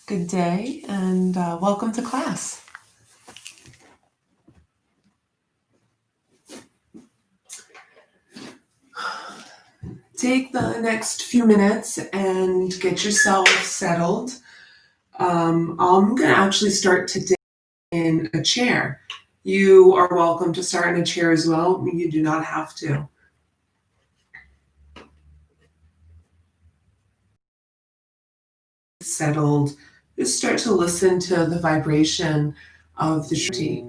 Good day and welcome to class. Take the next few minutes and get yourself settled. I'm going to actually start today in a chair. You are welcome to start in a chair as well. You do not have to. Settled. Just start to listen to the vibration of the tree.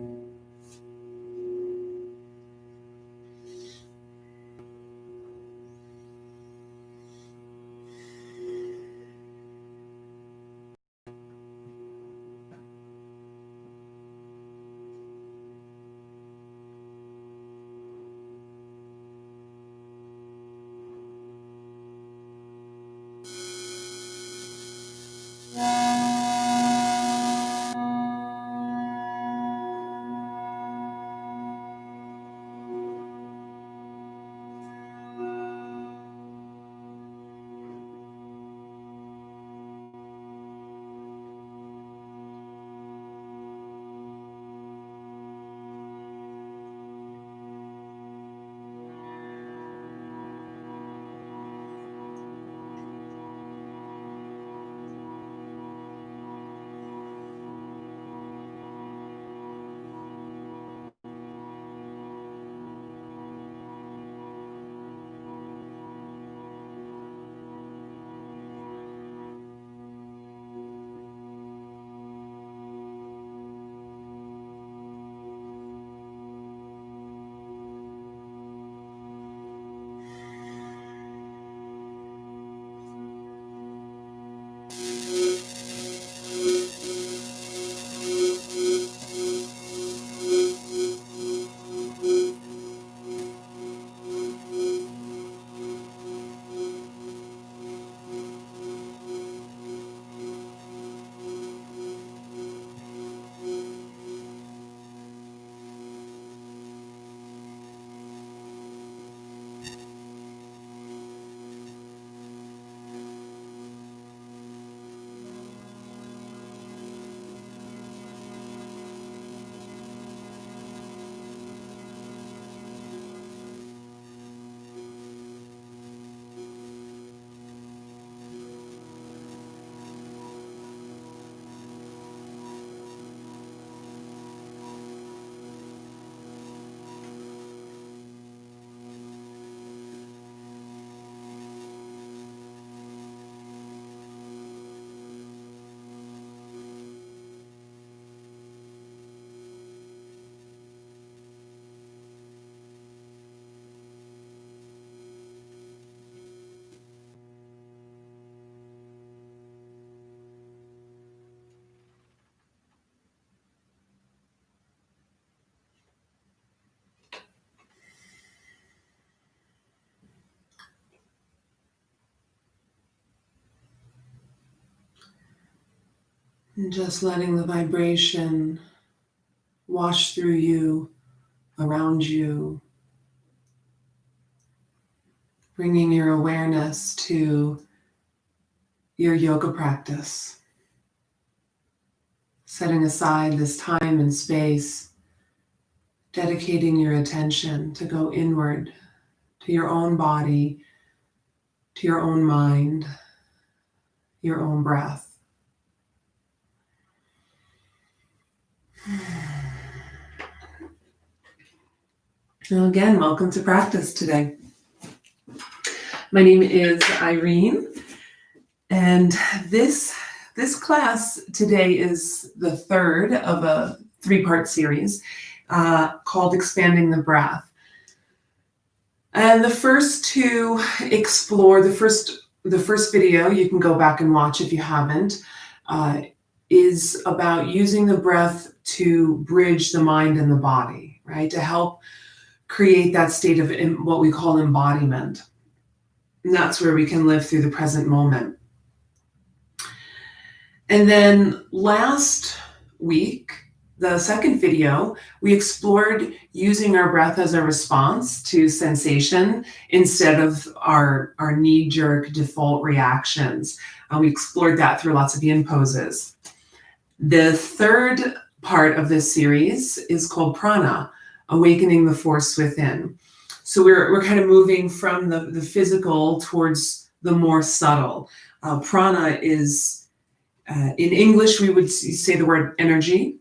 And just letting the vibration wash through you, around you, bringing your awareness to your yoga practice, setting aside this time and space, dedicating your attention to go inward, to your own body, to your own mind, your own breath. Now again, welcome to practice today. My name is Irene, and this class today is the third of a three-part series called Expanding the Breath. And the first to explore, the first video, you can go back and watch if you haven't, is about using the breath to bridge the mind and the body, right? To help create that state of what we call embodiment. And that's where we can live through the present moment. And then last week, the second video, we explored using our breath as a response to sensation instead of our knee-jerk default reactions. We explored that through lots of yin poses. The third part of this series is called Prana, Awakening the Force Within. So we're kind of moving from the physical towards the more subtle. Prana is, in English, we would say the word energy.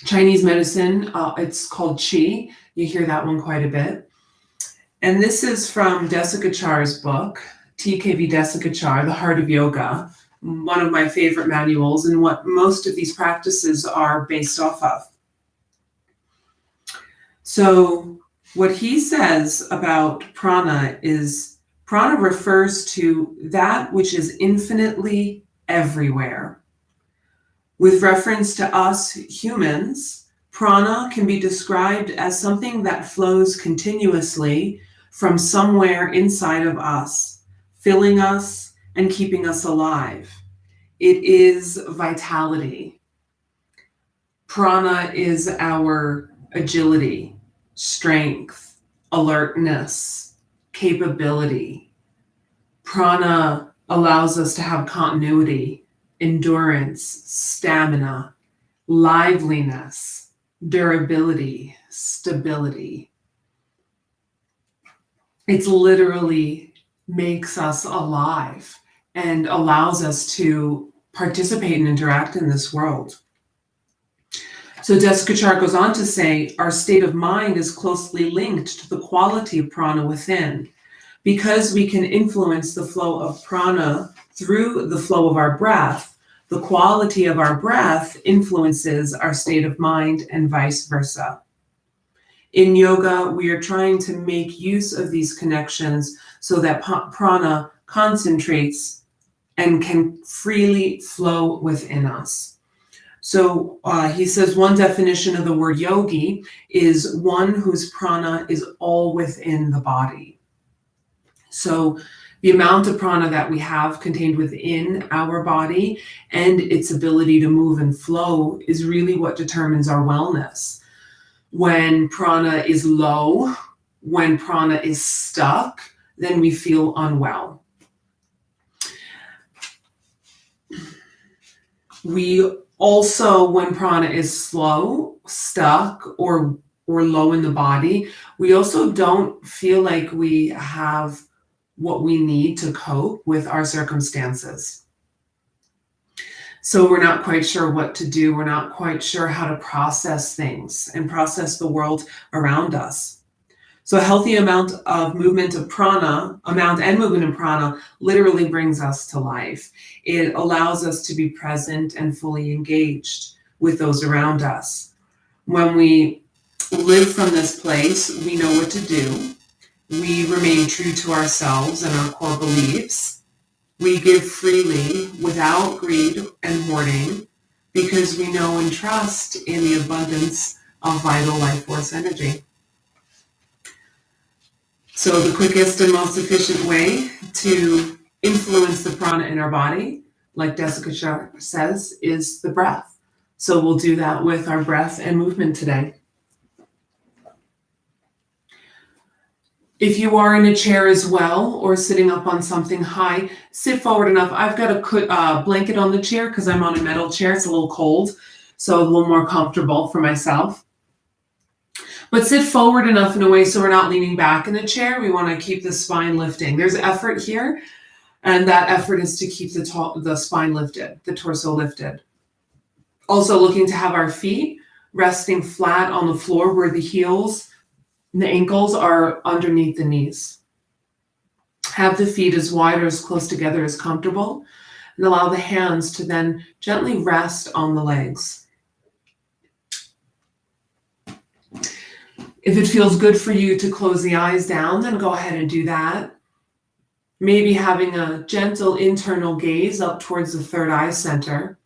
Chinese medicine, it's called qi. You hear that one quite a bit. And this is from Desikachar's book, TKV Desikachar, The Heart of Yoga, one of my favorite manuals and what most of these practices are based off of. So what he says about prana is, prana refers to that which is infinitely everywhere. With reference to us humans, prana can be described as something that flows continuously from somewhere inside of us, filling us and keeping us alive. It is vitality. Prana is our agility, strength, alertness, capability. Prana allows us to have continuity, endurance, stamina, liveliness, durability, stability. It literally makes us alive and allows us to participate and interact in this world. So Desikachar goes on to say, our state of mind is closely linked to the quality of prana within. Because we can influence the flow of prana through the flow of our breath, the quality of our breath influences our state of mind and vice versa. In yoga, we are trying to make use of these connections so that prana concentrates and can freely flow within us. So he says one definition of the word yogi is one whose prana is all within the body. So the amount of prana that we have contained within our body and its ability to move and flow is really what determines our wellness. When prana is low, when prana is stuck, then we feel unwell. We also, when prana is slow, stuck, or low in the body, we also don't feel like we have what we need to cope with our circumstances. So we're not quite sure what to do. We're not quite sure how to process things and process the world around us. So a healthy amount of movement of prana, amount and movement of prana literally brings us to life. It allows us to be present and fully engaged with those around us. When we live from this place, we know what to do. We remain true to ourselves and our core beliefs. We give freely without greed and hoarding because we know and trust in the abundance of vital life force energy. So the quickest and most efficient way to influence the prana in our body, like Desikachar says, is the breath. So we'll do that with our breath and movement today. If you are in a chair as well or sitting up on something high, sit forward enough. I've got a blanket on the chair because I'm on a metal chair. It's a little cold, so a little more comfortable for myself. But sit forward enough in a way so we're not leaning back in the chair. We want to keep the spine lifting. There's effort here, and that effort is to keep the spine lifted, the torso lifted. Also looking to have our feet resting flat on the floor where the heels and the ankles are underneath the knees. Have the feet as wide or as close together as comfortable, and allow the hands to then gently rest on the legs. If it feels good for you to close the eyes down, then go ahead and do that. Maybe having a gentle internal gaze up towards the third eye center,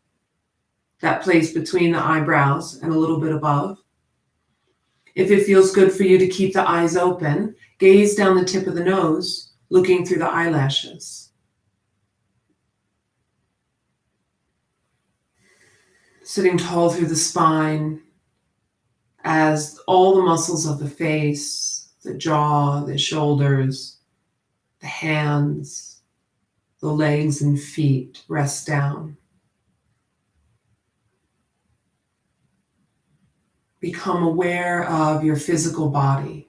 that place between the eyebrows and a little bit above. If it feels good for you to keep the eyes open, gaze down the tip of the nose, looking through the eyelashes. sitting tall through the spine as all the muscles of the face, the jaw, the shoulders, the hands, the legs and feet rest down. Become aware of your physical body.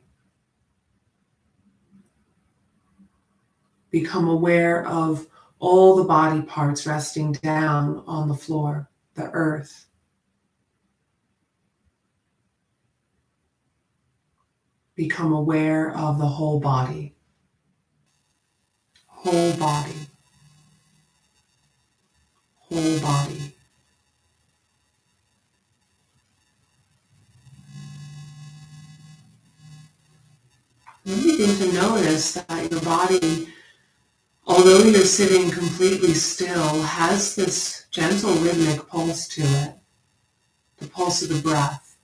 Become aware of all the body parts resting down on the floor, the earth. Become aware of the whole body. Whole body. Whole body. Then begin to notice that your body, although you're sitting completely still, has this gentle rhythmic pulse to it, the pulse of the breath.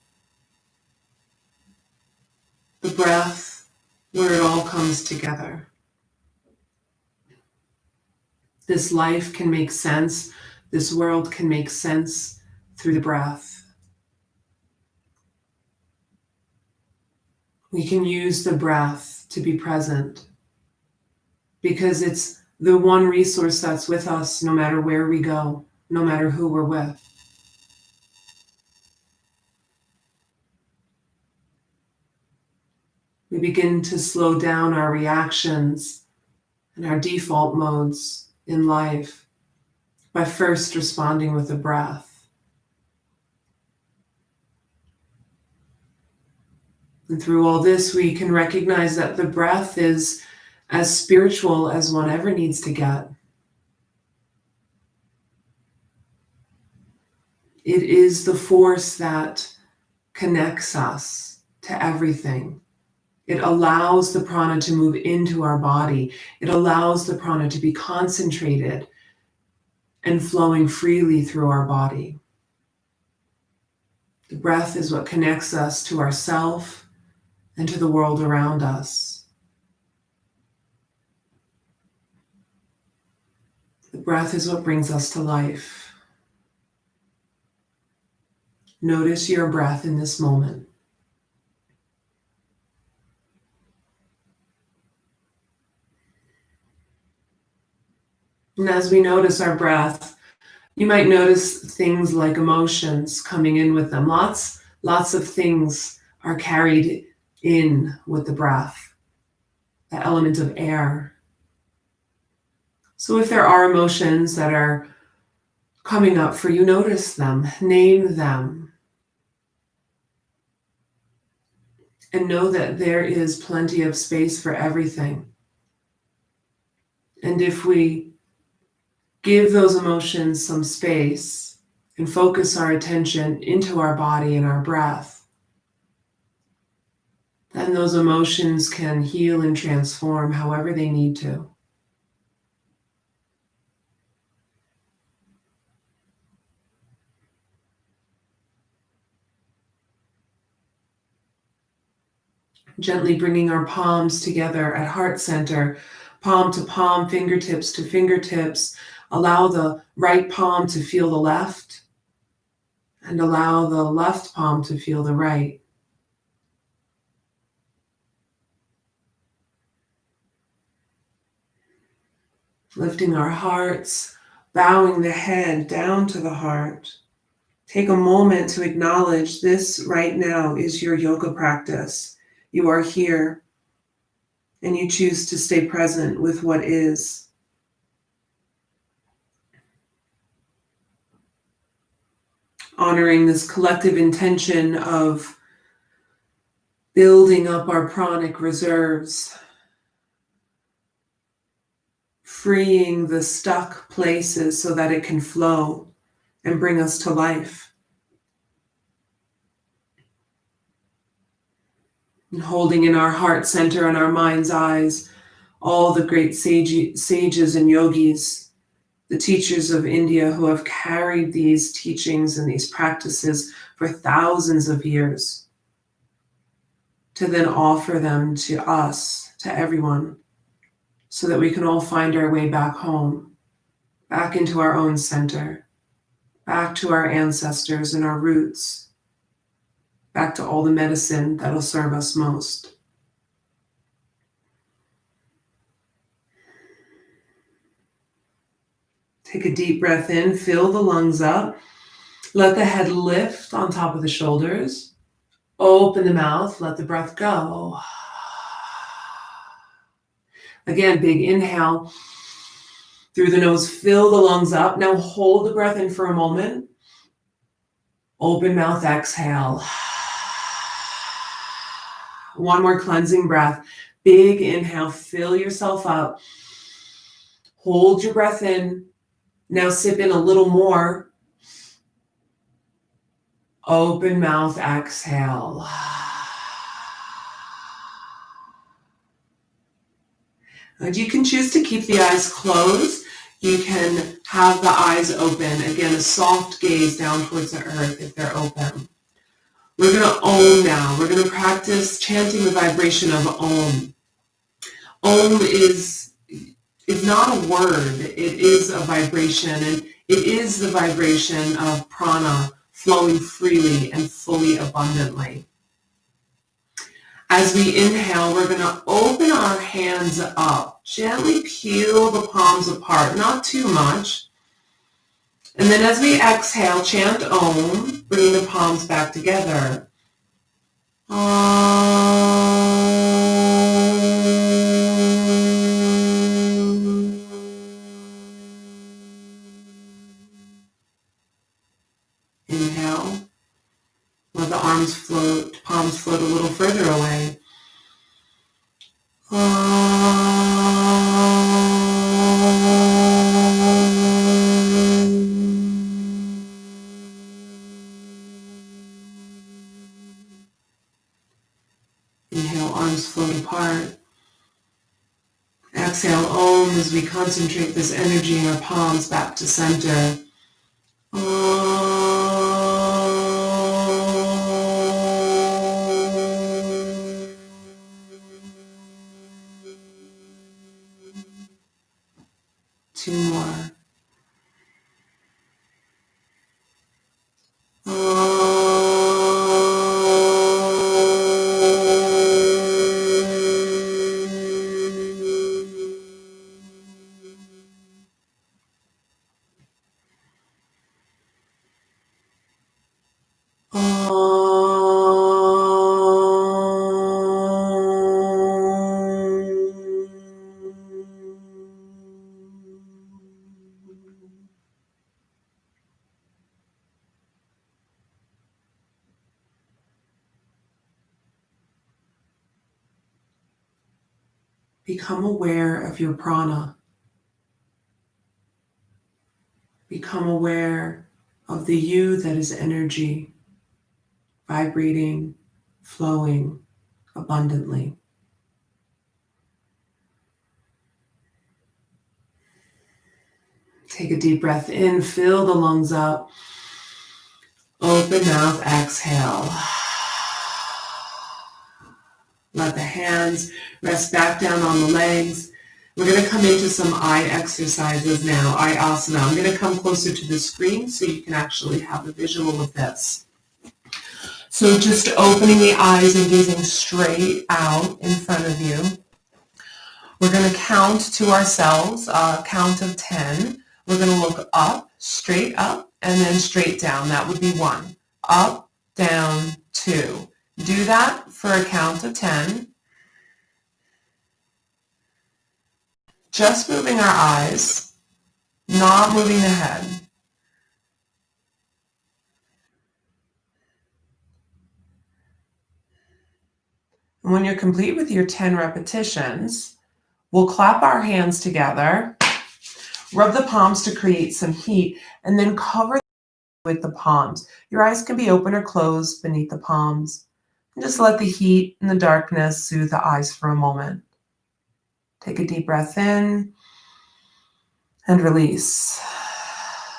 The breath where it all comes together. This life can make sense, this world can make sense through the breath. We can use the breath to be present because it's the one resource that's with us no matter where we go, no matter who we're with. We begin to slow down our reactions and our default modes in life by first responding with a breath. And through all this, we can recognize that the breath is as spiritual as one ever needs to get. It is the force that connects us to everything. It allows the prana to move into our body. It allows the prana to be concentrated and flowing freely through our body. The breath is what connects us to ourself and to the world around us. The breath is what brings us to life. Notice your breath in this moment. And as we notice our breath, you might notice things like emotions coming in with them. Lots of things are carried in with the breath, the element of air. So if there are emotions that are coming up for you, notice them, name them, and know that there is plenty of space for everything. And if we give those emotions some space and focus our attention into our body and our breath, then those emotions can heal and transform however they need to. Gently bringing our palms together at heart center, palm to palm, fingertips to fingertips. Allow the right palm to feel the left, and allow the left palm to feel the right. Lifting our hearts, bowing the head down to the heart. Take a moment to acknowledge this right now is your yoga practice. You are here, and you choose to stay present with what is. Honoring this collective intention of building up our pranic reserves, freeing the stuck places so that it can flow and bring us to life. And holding in our heart center and our mind's eyes all the great sages and yogis, the teachers of India who have carried these teachings and these practices for thousands of years, to then offer them to us, to everyone, so that we can all find our way back home, back into our own center, back to our ancestors and our roots, back to all the medicine that'll serve us most. Take a deep breath in, fill the lungs up. Let the head lift on top of the shoulders. Open the mouth, let the breath go. Again, big inhale through the nose, fill the lungs up. Now hold the breath in for a moment. Open mouth, exhale. One more cleansing breath. Big inhale, fill yourself up. Hold your breath in. Now sip in a little more. Open mouth, exhale. And you can choose to keep the eyes closed. You can have the eyes open. Again, a soft gaze down towards the earth if they're open. We're going to Om now. We're going to practice chanting the vibration of Om. Om is not a word. It is a vibration, and it is the vibration of prana flowing freely and fully abundantly. As we inhale, we're going to open our hands up. Gently peel the palms apart, not too much. And then as we exhale, chant Om, bringing the palms back together. Inhale. Let the arms float, palms float a little further away. Inhale, arms float apart. Exhale, Om, as we concentrate this energy in our palms back to center. Two more. Become aware of your prana. Become aware of the you that is energy, vibrating, flowing abundantly. Take a deep breath in, fill the lungs up. Open mouth, exhale. Let the hands rest back down on the legs. We're going to come into some eye exercises now, eye asana. I'm going to come closer to the screen so you can actually have a visual of this. So just opening the eyes and gazing straight out in front of you. We're going to count to ourselves, a count of 10. We're going to look up, and then straight down. That would be 1. Up, down, 2. Do that for a count of 10. Just moving our eyes, not moving the head. And when you're complete with your 10 repetitions, we'll clap our hands together, rub the palms to create some heat, and then cover with the palms. Your eyes can be open or closed beneath the palms. And just let the heat and the darkness soothe the eyes for a moment. Take a deep breath in and release.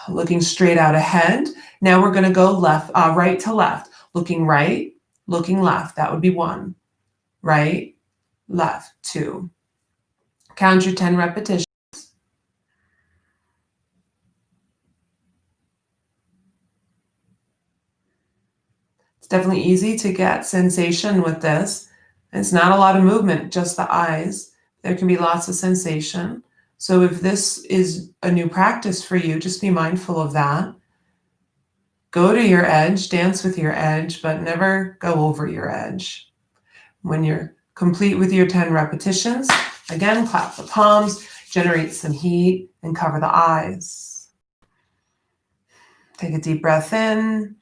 Looking straight out ahead. Now we're going to go right to left. Looking right, looking left. That would be 1. Right, left, 2. Count your 10 repetitions. definitely easy to get sensation with this. It's not a lot of movement, just the eyes. There can be lots of sensation. So if this is a new practice for you, just be mindful of that. Go to your edge, dance with your edge, but never go over your edge. When you're complete with your 10 repetitions, again, clap the palms, generate some heat, and cover the eyes. Take a deep breath in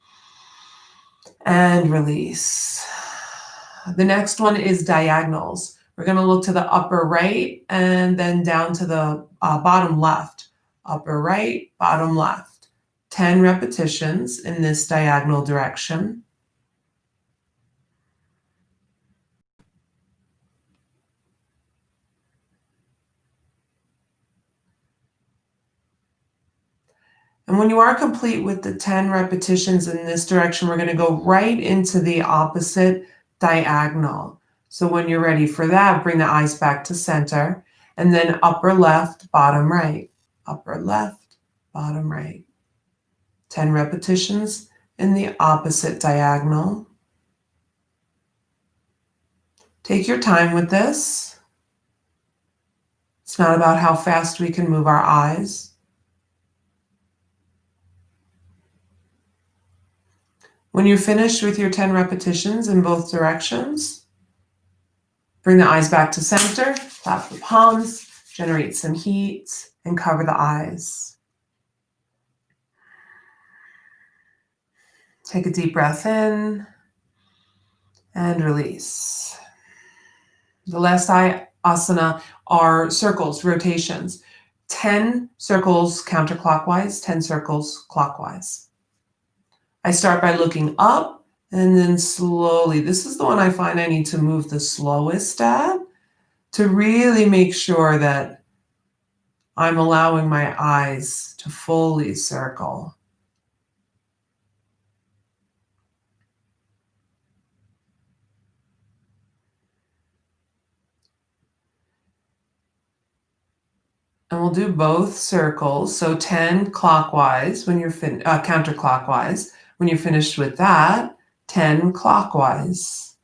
and release. The next one is diagonals. We're going to look to the upper right and then down to the bottom left. Upper right, bottom left. 10 repetitions in this diagonal direction. And when you are complete with the 10 repetitions in this direction, we're going to go right into the opposite diagonal. So when you're ready for that, bring the eyes back to center, and then upper left, bottom right, upper left, bottom right. 10 repetitions in the opposite diagonal. Take your time with this. It's not about how fast we can move our eyes. When you're finished with your 10 repetitions in both directions, bring the eyes back to center, clap the palms, generate some heat, and cover the eyes. Take a deep breath in and release. The last asana are circles, rotations. 10 circles counterclockwise, 10 circles clockwise. I start by looking up and then slowly, this is the one I find I need to move the slowest at to really make sure that I'm allowing my eyes to fully circle. And we'll do both circles. So 10 clockwise when you're counterclockwise. When you're finished with that, 10 clockwise.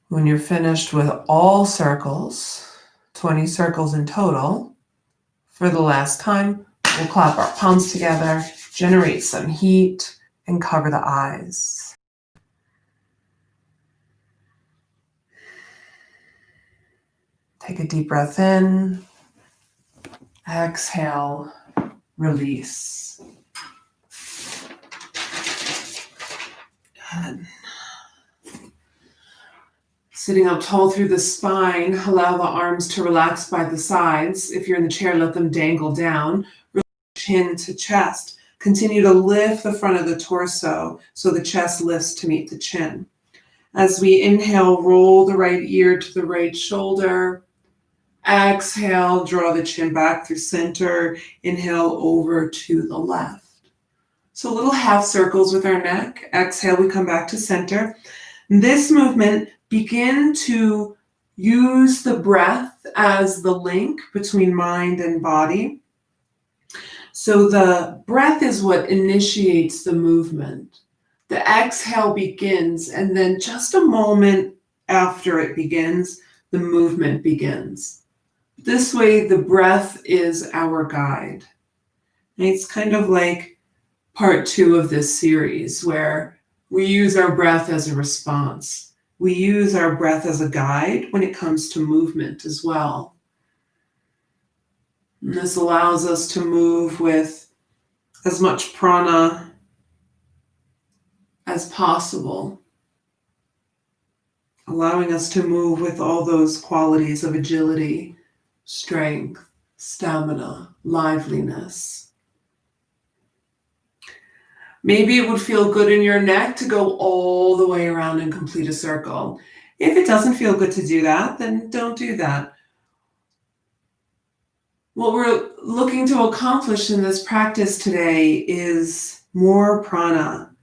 When you're finished with all circles, 20 circles in total, for the last time, we'll clap our palms together, generate some heat, and cover the eyes. Take a deep breath in, exhale, release. Good. Sitting up tall through the spine, allow the arms to relax by the sides. If you're in the chair, let them dangle down. Release chin to chest. Continue to lift the front of the torso so the chest lifts to meet the chin. As we inhale, roll the right ear to the right shoulder. Exhale, draw the chin back through center. Inhale over to the left. So little half circles with our neck. Exhale, we come back to center. This movement, begin to use the breath as the link between mind and body. So the breath is what initiates the movement. The exhale begins, and then just a moment after it begins, the movement begins. This way, the breath is our guide. And it's kind of like part 2 of this series, where we use our breath as a response. We use our breath as a guide when it comes to movement as well. And this allows us to move with as much prana as possible, allowing us to move with all those qualities of agility, strength, stamina, liveliness. Maybe it would feel good in your neck to go all the way around and complete a circle. If it doesn't feel good to do that, then don't do that. What we're looking to accomplish in this practice today is more prana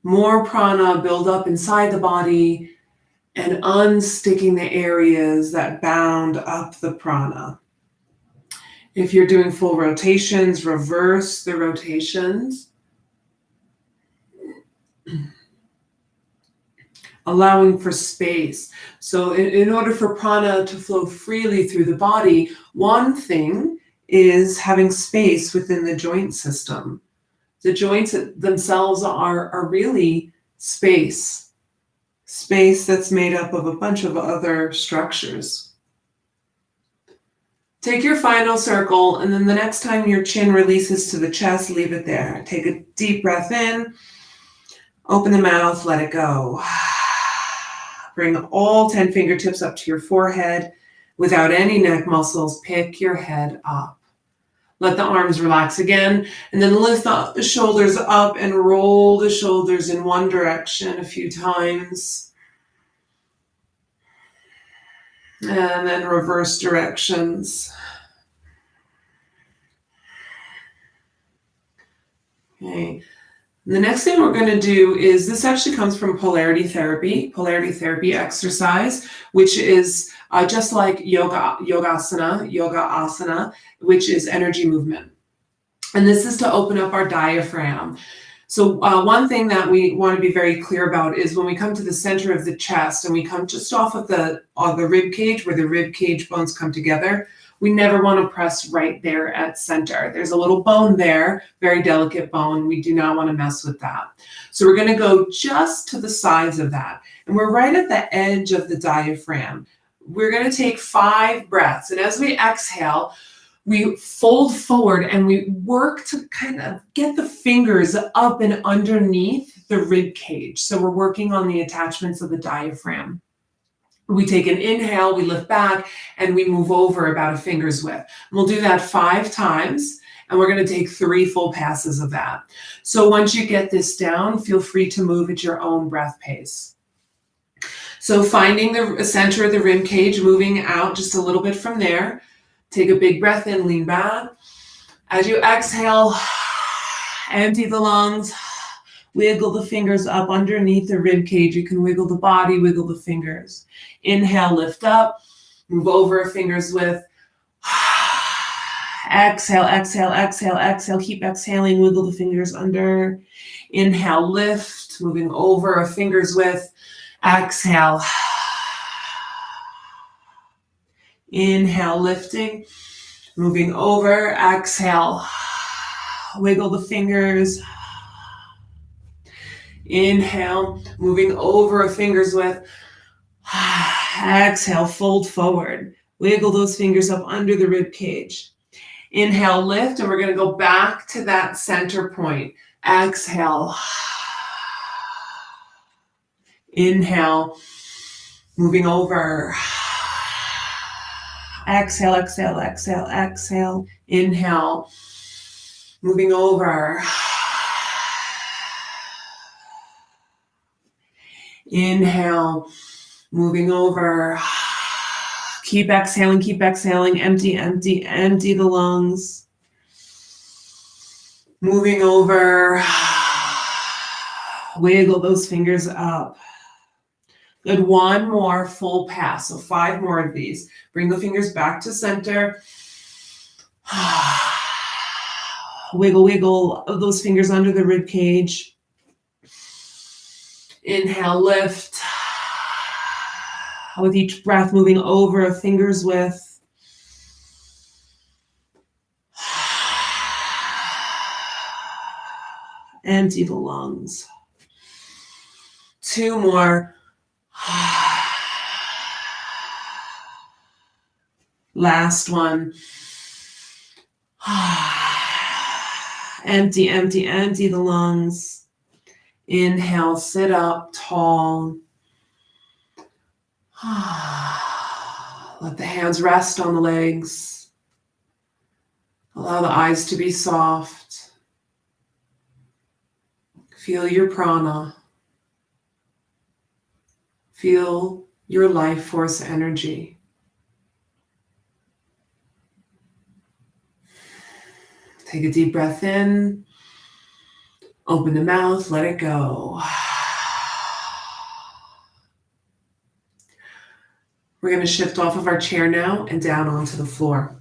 build up inside the body and unsticking the areas that bound up the prana. If you're doing full rotations, reverse the rotations. Allowing for space. So in order for prana to flow freely through the body, one thing is having space within the joint system. The joints themselves are really space that's made up of a bunch of other structures. Take your final circle, and then the next time your chin releases to the chest, leave it there. Take a deep breath in, open the mouth, let it go. Bring all 10 fingertips up to your forehead without any neck muscles. Pick your head up. Let the arms relax again, and then lift the shoulders up and roll the shoulders in one direction a few times. And then reverse directions. Okay. The next thing we're going to do is, this actually comes from polarity therapy exercise, which is just like yoga asana, which is energy movement. And this is to open up our diaphragm. So one thing that we want to be very clear about is when we come to the center of the chest and we come just off of the rib cage, where the rib cage bones come together, we never want to press right there at center. There's a little bone there, very delicate bone. We do not want to mess with that. So we're going to go just to the sides of that. And we're right at the edge of the diaphragm. We're going to take 5 breaths. And as we exhale, we fold forward and we work to kind of get the fingers up and underneath the rib cage. So we're working on the attachments of the diaphragm. We take an inhale, we lift back, and we move over about a finger's width. We'll do that 5 times, and we're going to take 3 full passes of that. So once you get this down, feel free to move at your own breath pace. So finding the center of the rib cage, moving out just a little bit from there. Take a big breath in, lean back. As you exhale, empty the lungs. Wiggle the fingers up underneath the rib cage. You can wiggle the body, wiggle the fingers. Inhale, lift up, move over a finger's width. Exhale, exhale, exhale, exhale. Keep exhaling, wiggle the fingers under. Inhale, lift, moving over a finger's width. Exhale. Inhale, lifting, moving over. Exhale. Wiggle the fingers. Inhale, moving over a finger's width. Exhale, fold forward. Wiggle those fingers up under the rib cage. Inhale, lift, and we're going to go back to that center point. Exhale. Inhale, moving over. Exhale, exhale, exhale, exhale. Inhale, moving over. Inhale, moving over. Keep exhaling, empty, empty, empty the lungs. Moving over. Wiggle those fingers up. Good, 1 more full pass, so 5 more of these. Bring the fingers back to center. Wiggle, wiggle those fingers under the rib cage. Inhale, lift. With each breath, moving over a finger's width. Empty the lungs. 2 more. Last one. Empty, empty, empty the lungs. Inhale, sit up tall. Let the hands rest on the legs. Allow the eyes to be soft. Feel your prana. Feel your life force energy. Take a deep breath in. Open the mouth, let it go. We're going to shift off of our chair now and down onto the floor.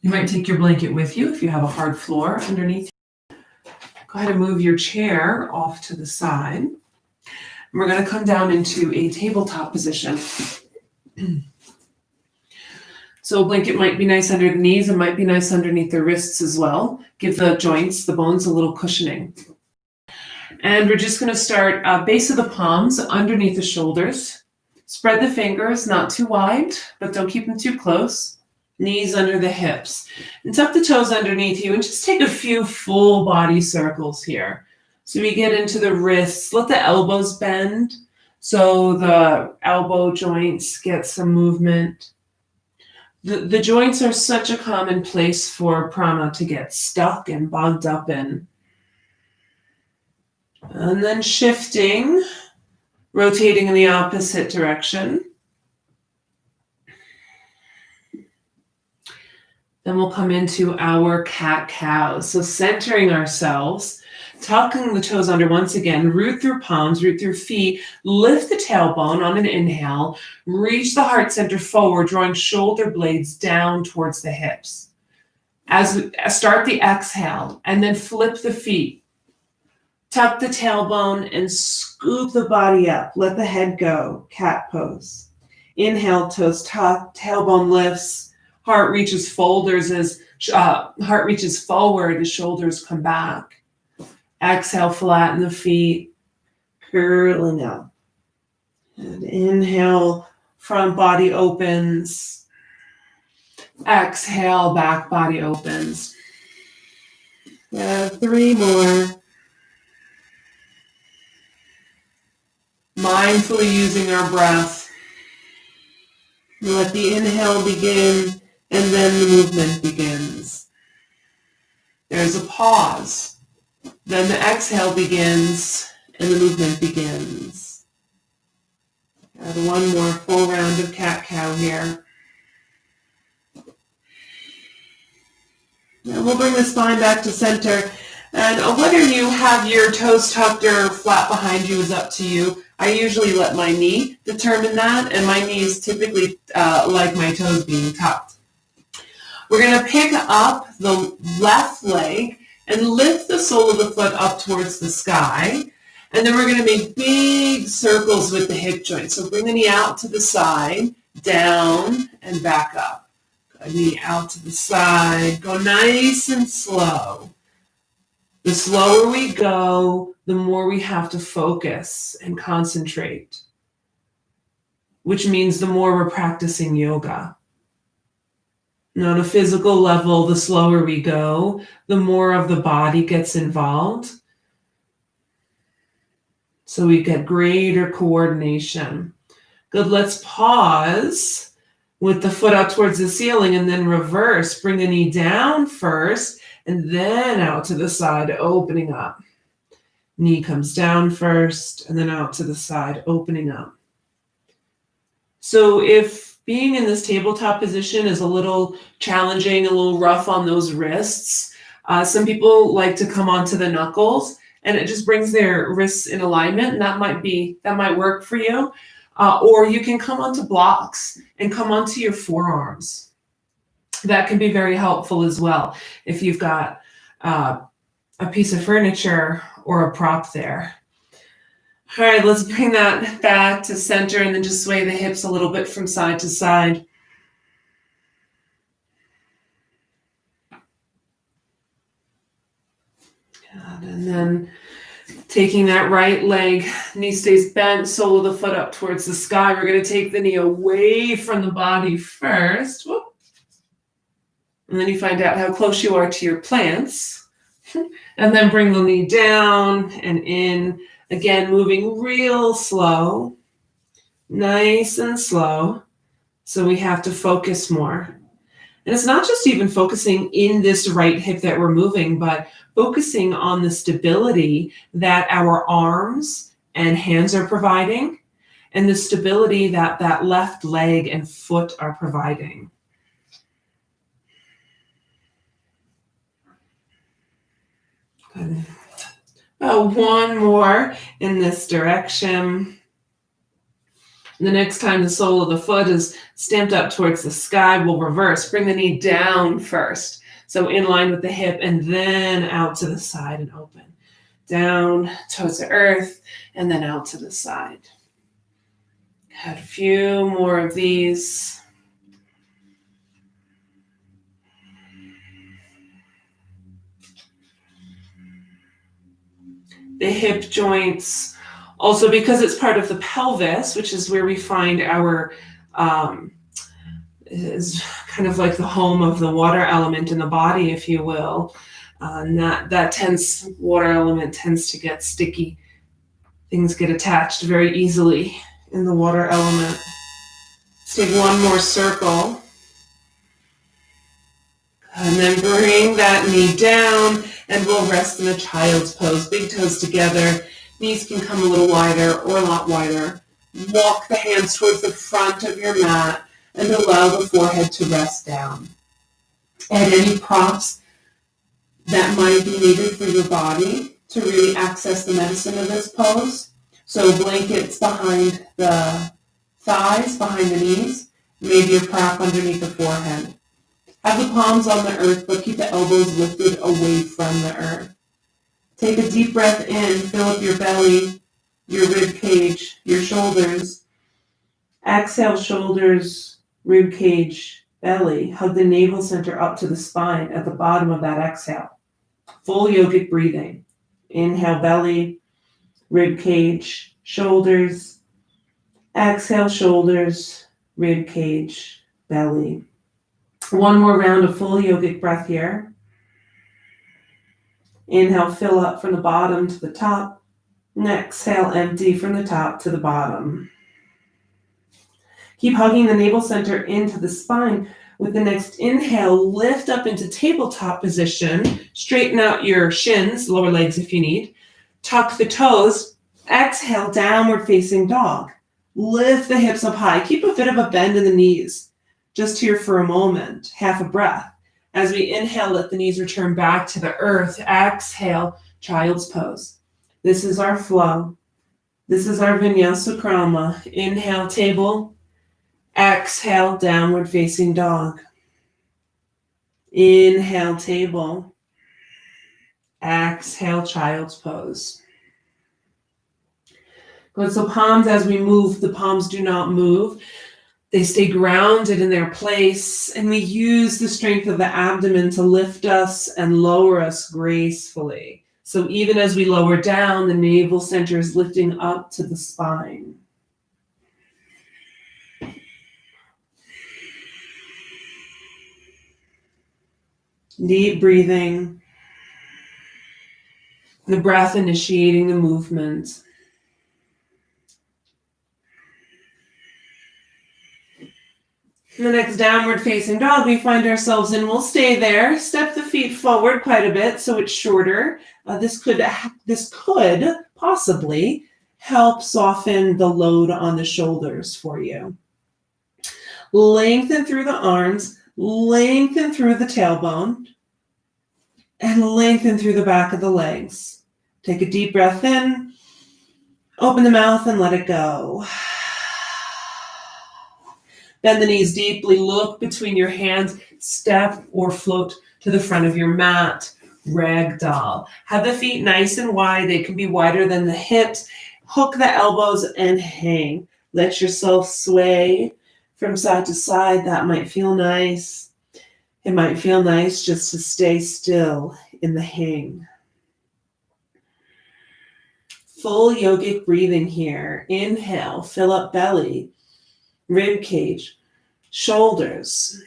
You might take your blanket with you if you have a hard floor underneath you. Go ahead and move your chair off to the side. And we're going to come down into a tabletop position. So a blanket might be nice under the knees. It might be nice underneath the wrists as well. Give the joints, the bones, a little cushioning. And we're just going to start base of the palms underneath the shoulders. Spread the fingers, not too wide, but don't keep them too close. Knees under the hips. And tuck the toes underneath you and just take a few full body circles here. So we get into the wrists. Let the elbows bend so the elbow joints get some movement. The joints are such a common place for prana to get stuck and bogged up in. And then shifting, rotating in the opposite direction. Then we'll come into our cat-cow. So centering ourselves, tucking the toes under once again, root through palms, root through feet, lift the tailbone on an inhale, reach the heart center forward, drawing shoulder blades down towards the hips. As we start the exhale, and then flip the feet. Tuck the tailbone and scoop the body up. Let the head go, cat pose. Inhale, toes tuck, tailbone lifts. Heart reaches forward as shoulders come back. Exhale, flatten the feet, curling up. And inhale, front body opens. Exhale, back body opens. 3 more. Mindfully using our breath. Let the inhale begin. And then the movement begins. There's a pause. Then the exhale begins and the movement begins. Add 1 more full round of cat-cow here. Now we'll bring the spine back to center. And whether you have your toes tucked or flat behind you is up to you. I usually let my knee determine that, and my knees typically like my toes being tucked. We're going to pick up the left leg and lift the sole of the foot up towards the sky. And then we're going to make big circles with the hip joint. So bring the knee out to the side, down, and back up. Knee out to the side. Go nice and slow. The slower we go, the more we have to focus and concentrate, which means the more we're practicing yoga. And on a physical level, the slower we go, the more of the body gets involved. So we get greater coordination. Good, let's pause with the foot up towards the ceiling and then reverse. Bring the knee down first and then out to the side, opening up. Knee comes down first and then out to the side, opening up. So if being in this tabletop position is a little challenging, a little rough on those wrists, some people like to come onto the knuckles, and it just brings their wrists in alignment, and that might work for you. Or you can come onto blocks and come onto your forearms. That can be very helpful as well if you've got a piece of furniture or a prop there. All right, let's bring that back to center and then just sway the hips a little bit from side to side. Good. And then taking that right leg, knee stays bent, sole of the foot up towards the sky. We're going to take the knee away from the body first. Whoop. And then you find out how close you are to your plants. And then bring the knee down and in. Again, moving real slow, nice and slow. So we have to focus more. And it's not just even focusing in this right hip that we're moving, but focusing on the stability that our arms and hands are providing and the stability that that left leg and foot are providing. Good. One more in this direction. The next time the sole of the foot is stamped up towards the sky, we'll reverse. Bring the knee down first. So in line with the hip and then out to the side and open. Down towards the earth and then out to the side. Had a few more of these. The hip joints, also because it's part of the pelvis, which is where we find our, is kind of like the home of the water element in the body, if you will. And water element tends to get sticky. Things get attached very easily in the water element. Let's take one more circle. And then bring that knee down and we'll rest in a child's pose. Big toes together. Knees can come a little wider or a lot wider. Walk the hands towards the front of your mat and allow the forehead to rest down. Add any props that might be needed for your body to really access the medicine of this pose. So blankets behind the thighs, behind the knees, maybe a prop underneath the forehead. Have the palms on the earth, but keep the elbows lifted away from the earth. Take a deep breath in, fill up your belly, your rib cage, your shoulders. Exhale, shoulders, rib cage, belly. Hug the navel center up to the spine at the bottom of that exhale. Full yogic breathing. Inhale, belly, rib cage, shoulders. Exhale, shoulders, rib cage, belly. One more round of full yogic breath here. Inhale, fill up from the bottom to the top. And exhale, empty from the top to the bottom. Keep hugging the navel center into the spine. With the next inhale, lift up into tabletop position. Straighten out your shins, lower legs if you need. Tuck the toes. Exhale, downward facing dog. Lift the hips up high. Keep a bit of a bend in the knees. Just here for a moment, half a breath. As we inhale, let the knees return back to the earth. Exhale, child's pose. This is our flow. This is our vinyasa krama. Inhale, table. Exhale, downward facing dog. Inhale, table. Exhale, child's pose. Good, so palms as we move, the palms do not move. They stay grounded in their place, and we use the strength of the abdomen to lift us and lower us gracefully. So even as we lower down, the navel center is lifting up to the spine. Deep breathing, the breath initiating the movement. In the next downward facing dog we find ourselves in, we'll stay there. Step the feet forward quite a bit so it's shorter. This could possibly help soften the load on the shoulders for you. Lengthen through the arms, lengthen through the tailbone, and lengthen through the back of the legs. Take a deep breath in, open the mouth and let it go. Bend the knees deeply, look between your hands, step or float to the front of your mat, ragdoll. Have the feet nice and wide, they can be wider than the hips. Hook the elbows and hang. Let yourself sway from side to side, that might feel nice. It might feel nice just to stay still in the hang. Full yogic breathing here. Inhale, fill up belly. Rib cage, shoulders.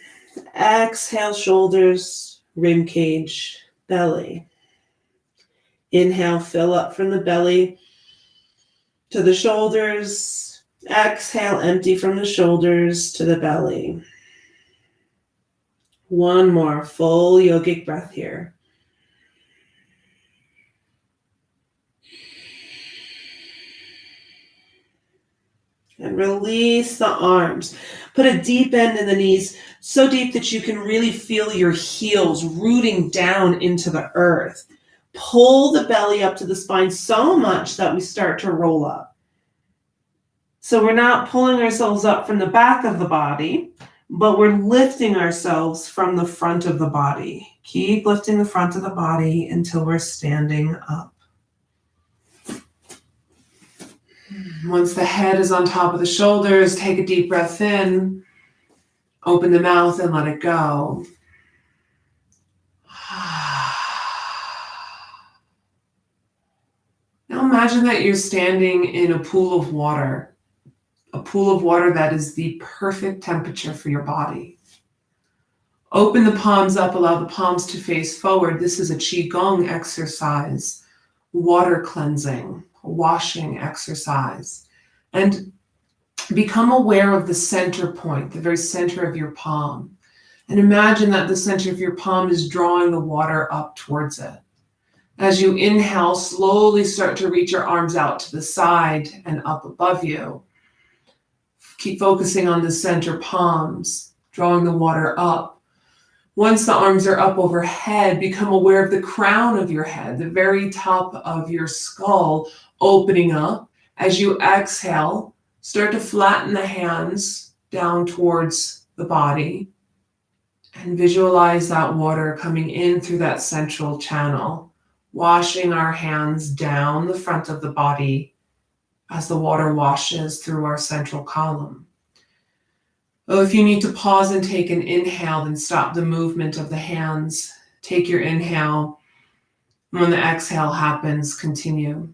Exhale, shoulders, rib cage, belly. Inhale, fill up from the belly to the shoulders. Exhale, empty from the shoulders to the belly. One more full yogic breath here. And release the arms. Put a deep bend in the knees, so deep that you can really feel your heels rooting down into the earth. Pull the belly up to the spine so much that we start to roll up. So we're not pulling ourselves up from the back of the body, but we're lifting ourselves from the front of the body. Keep lifting the front of the body until we're standing up. Once the head is on top of the shoulders, take a deep breath in, open the mouth and let it go. Now imagine that you're standing in a pool of water that is the perfect temperature for your body. Open the palms up, allow the palms to face forward. This is a Qigong exercise, water cleansing, washing exercise. And become aware of the center point, the very center of your palm. And imagine that the center of your palm is drawing the water up towards it. As you inhale, slowly start to reach your arms out to the side and up above you. Keep focusing on the center palms, drawing the water up. Once the arms are up overhead, become aware of the crown of your head, the very top of your skull opening up. As you exhale, start to flatten the hands down towards the body and visualize that water coming in through that central channel, washing our hands down the front of the body as the water washes through our central column. Oh, if you need to pause and take an inhale, then stop the movement of the hands. Take your inhale. When the exhale happens, continue.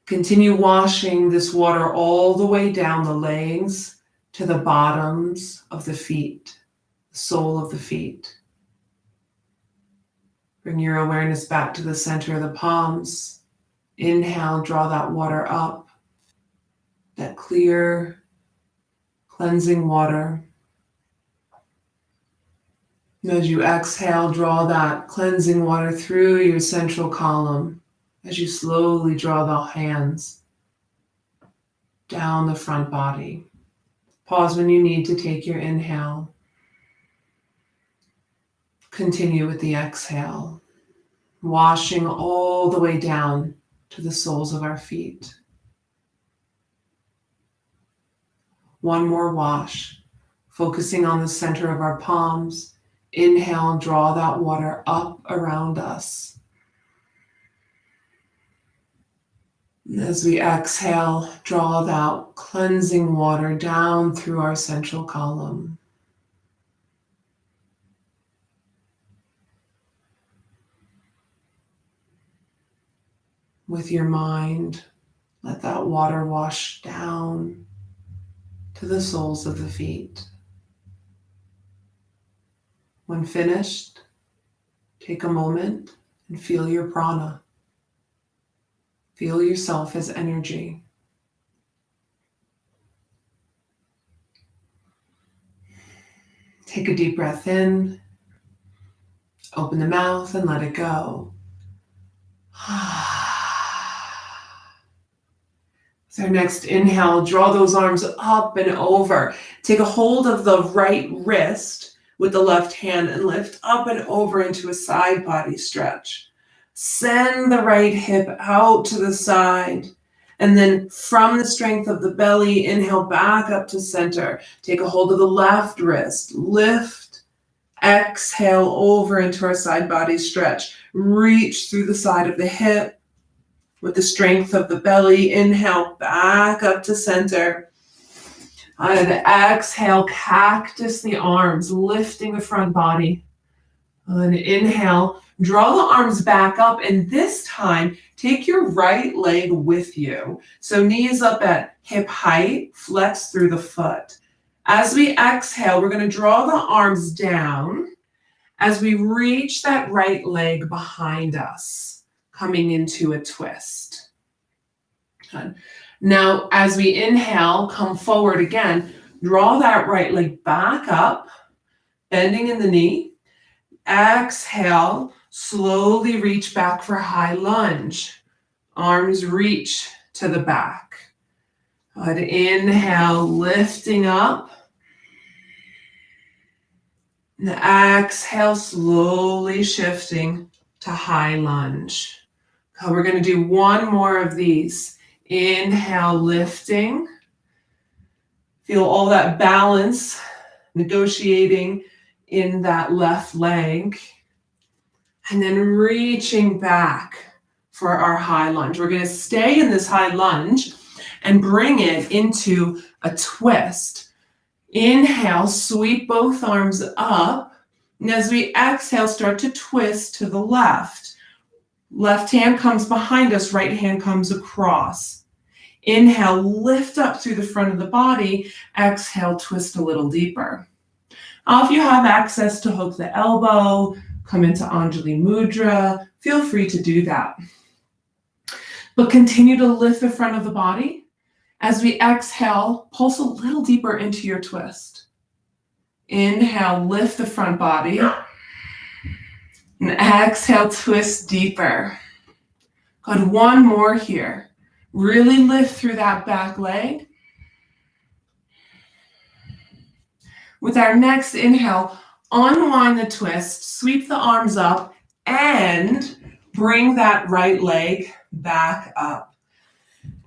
Continue washing this water all the way down the legs to the bottoms of the feet, the sole of the feet. Bring your awareness back to the center of the palms. Inhale, draw that water up, that clear, cleansing water. And as you exhale, draw that cleansing water through your central column as you slowly draw the hands down the front body. Pause when you need to take your inhale. Continue with the exhale, washing all the way down to the soles of our feet. One more wash, focusing on the center of our palms. Inhale, draw that water up around us. And as we exhale, draw that cleansing water down through our central column. With your mind, let that water wash down to the soles of the feet. When finished, take a moment and feel your prana. Feel yourself as energy. Take a deep breath in, open the mouth and let it go. With our next inhale, draw those arms up and over. Take a hold of the right wrist with the left hand and lift up and over into a side body stretch. Send the right hip out to the side. And then from the strength of the belly, inhale back up to center. Take a hold of the left wrist. Lift, exhale over into our side body stretch. Reach through the side of the hip. With the strength of the belly, inhale back up to center. And exhale, cactus the arms, lifting the front body. And inhale, draw the arms back up, and this time, take your right leg with you. So knees up at hip height, flex through the foot. As we exhale, we're going to draw the arms down as we reach that right leg behind us, coming into a twist. Good. Now, as we inhale, come forward again, draw that right leg back up, bending in the knee. Exhale, slowly reach back for high lunge. Arms reach to the back. Good. Inhale, lifting up. And exhale, slowly shifting to high lunge. Okay, we're going to do one more of these. Inhale, lifting. Feel all that balance, negotiating in that left leg. And then reaching back for our high lunge. We're going to stay in this high lunge and bring it into a twist. Inhale, sweep both arms up. And as we exhale, start to twist to the left. Left hand comes behind us, right hand comes across. Inhale, lift up through the front of the body. Exhale, twist a little deeper. Now, if you have access to hook the elbow, come into Anjali Mudra, feel free to do that. But continue to lift the front of the body. As we exhale, pulse a little deeper into your twist. Inhale, lift the front body. And exhale, twist deeper. Good, one more here. Really lift through that back leg. With our next inhale, unwind the twist, sweep the arms up, and bring that right leg back up.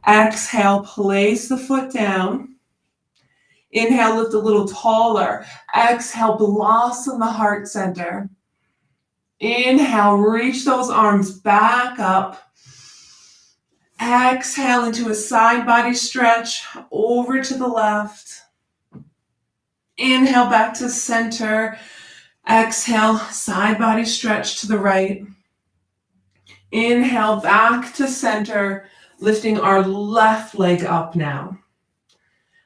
Exhale, place the foot down. Inhale, lift a little taller. Exhale, blossom the heart center. Inhale, reach those arms back up. Exhale into a side body stretch over to the left. Inhale back to center. Exhale, side body stretch to the right. Inhale back to center, lifting our left leg up now.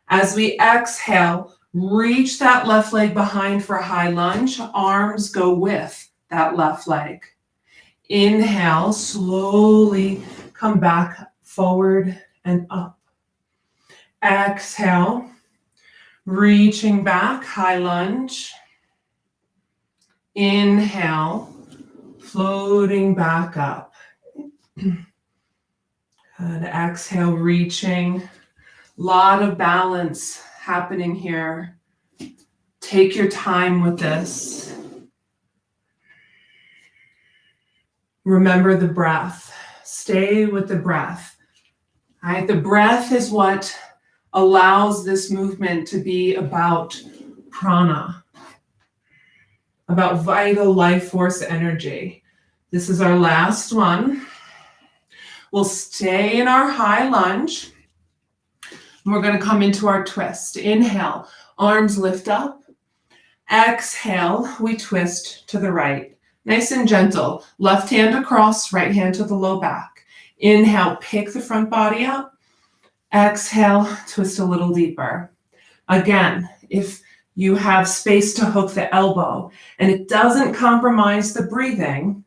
As we exhale, reach that left leg behind for a high lunge. Arms go with that left leg. Inhale, slowly come back forward and up. Exhale, reaching back, high lunge. Inhale, floating back up. Good. Exhale, reaching. Lot of balance happening here. Take your time with this. Remember the breath. Stay with the breath. All right? The breath is what allows this movement to be about prana, about vital life force energy. This is our last one. We'll stay in our high lunge. We're going to come into our twist. Inhale, arms lift up. Exhale, we twist to the right. Nice and gentle. Left hand across, right hand to the low back. Inhale, pick the front body up. Exhale, twist a little deeper. Again, if you have space to hook the elbow and it doesn't compromise the breathing,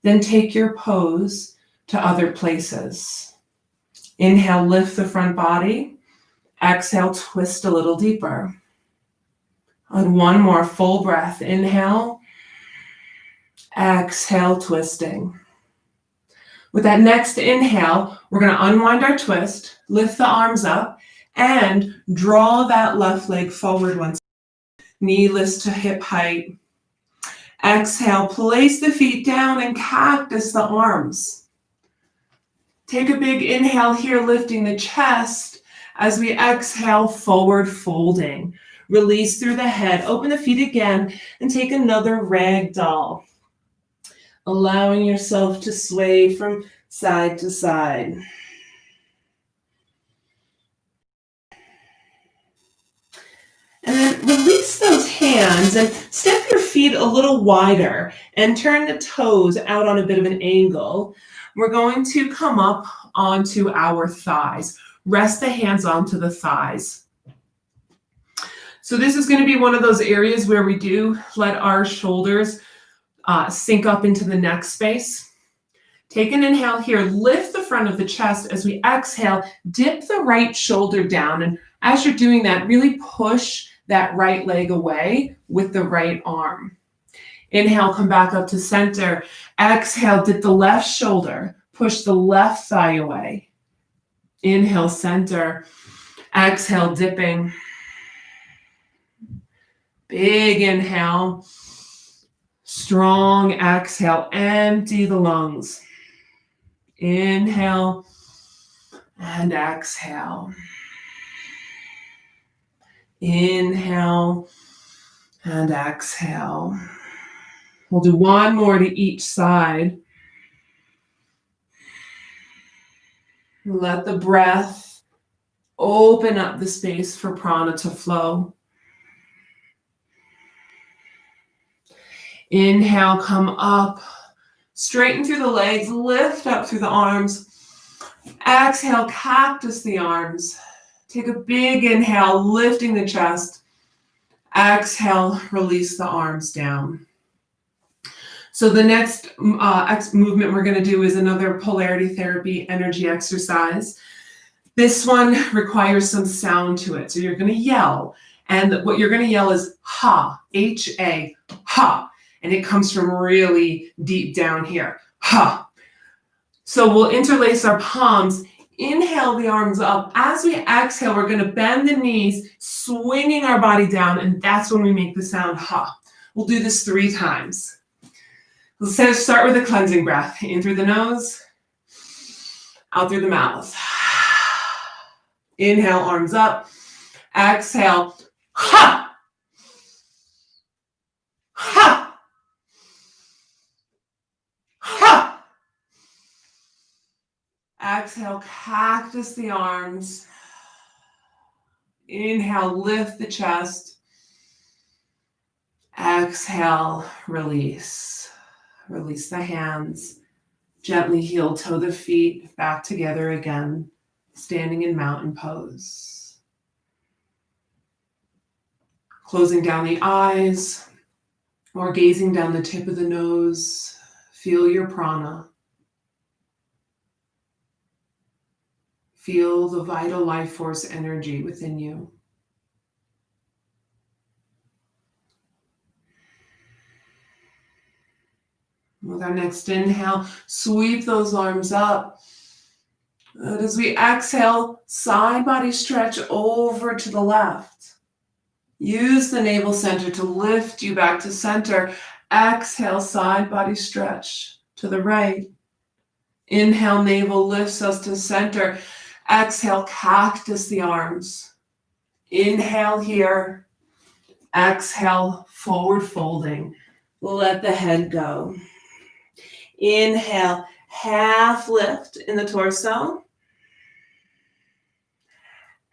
then take your pose to other places. Inhale, lift the front body. Exhale, twist a little deeper. And one more full breath. Inhale. Exhale, twisting. With that next inhale, we're going to unwind our twist, lift the arms up, and draw that left leg forward once. Knee lifts to hip height. Exhale, place the feet down and cactus the arms. Take a big inhale here, lifting the chest. As we exhale, forward folding. Release through the head, open the feet again, and take another ragdoll. Allowing yourself to sway from side to side. And then release those hands and step your feet a little wider and turn the toes out on a bit of an angle. We're going to come up onto our thighs. Rest the hands onto the thighs. So this is going to be one of those areas where we do let our shoulders sink up into the neck space. Take an inhale here, lift the front of the chest. As we exhale, dip the right shoulder down. And as you're doing that, really push that right leg away with the right arm. Inhale, come back up to center. Exhale, dip the left shoulder, push the left thigh away. Inhale, center. Exhale, dipping. Big inhale. Strong exhale. Empty the lungs. Inhale. And exhale. Inhale and exhale. We'll do one more to each side. Let the breath open up the space for prana to flow. Inhale, come up, straighten through the legs, lift up through the arms. Exhale, cactus the arms. Take a big inhale, lifting the chest. Exhale, release the arms down. So the next movement we're going to do is another polarity therapy energy exercise. This one requires some sound to it. So you're going to yell. And what you're going to yell is ha, H-A, ha. And it comes from really deep down here. Ha. So we'll interlace our palms. Inhale the arms up. As we exhale, we're going to bend the knees, swinging our body down. And that's when we make the sound ha. We'll do this 3 times. Let's start with a cleansing breath. In through the nose, out through the mouth. Inhale, arms up. Exhale, ha! Ha! Ha! Exhale, cactus the arms. Inhale, lift the chest. Exhale, release. Release the hands. Gently heel toe the feet back together again, standing in mountain pose. Closing down the eyes or gazing down the tip of the nose. Feel your prana. Feel the vital life force energy within you. With our next inhale, sweep those arms up. And as we exhale, side body stretch over to the left. Use the navel center to lift you back to center. Exhale, side body stretch to the right. Inhale, navel lifts us to center. Exhale, cactus the arms. Inhale here. Exhale, forward folding. Let the head go. Inhale, half lift in the torso.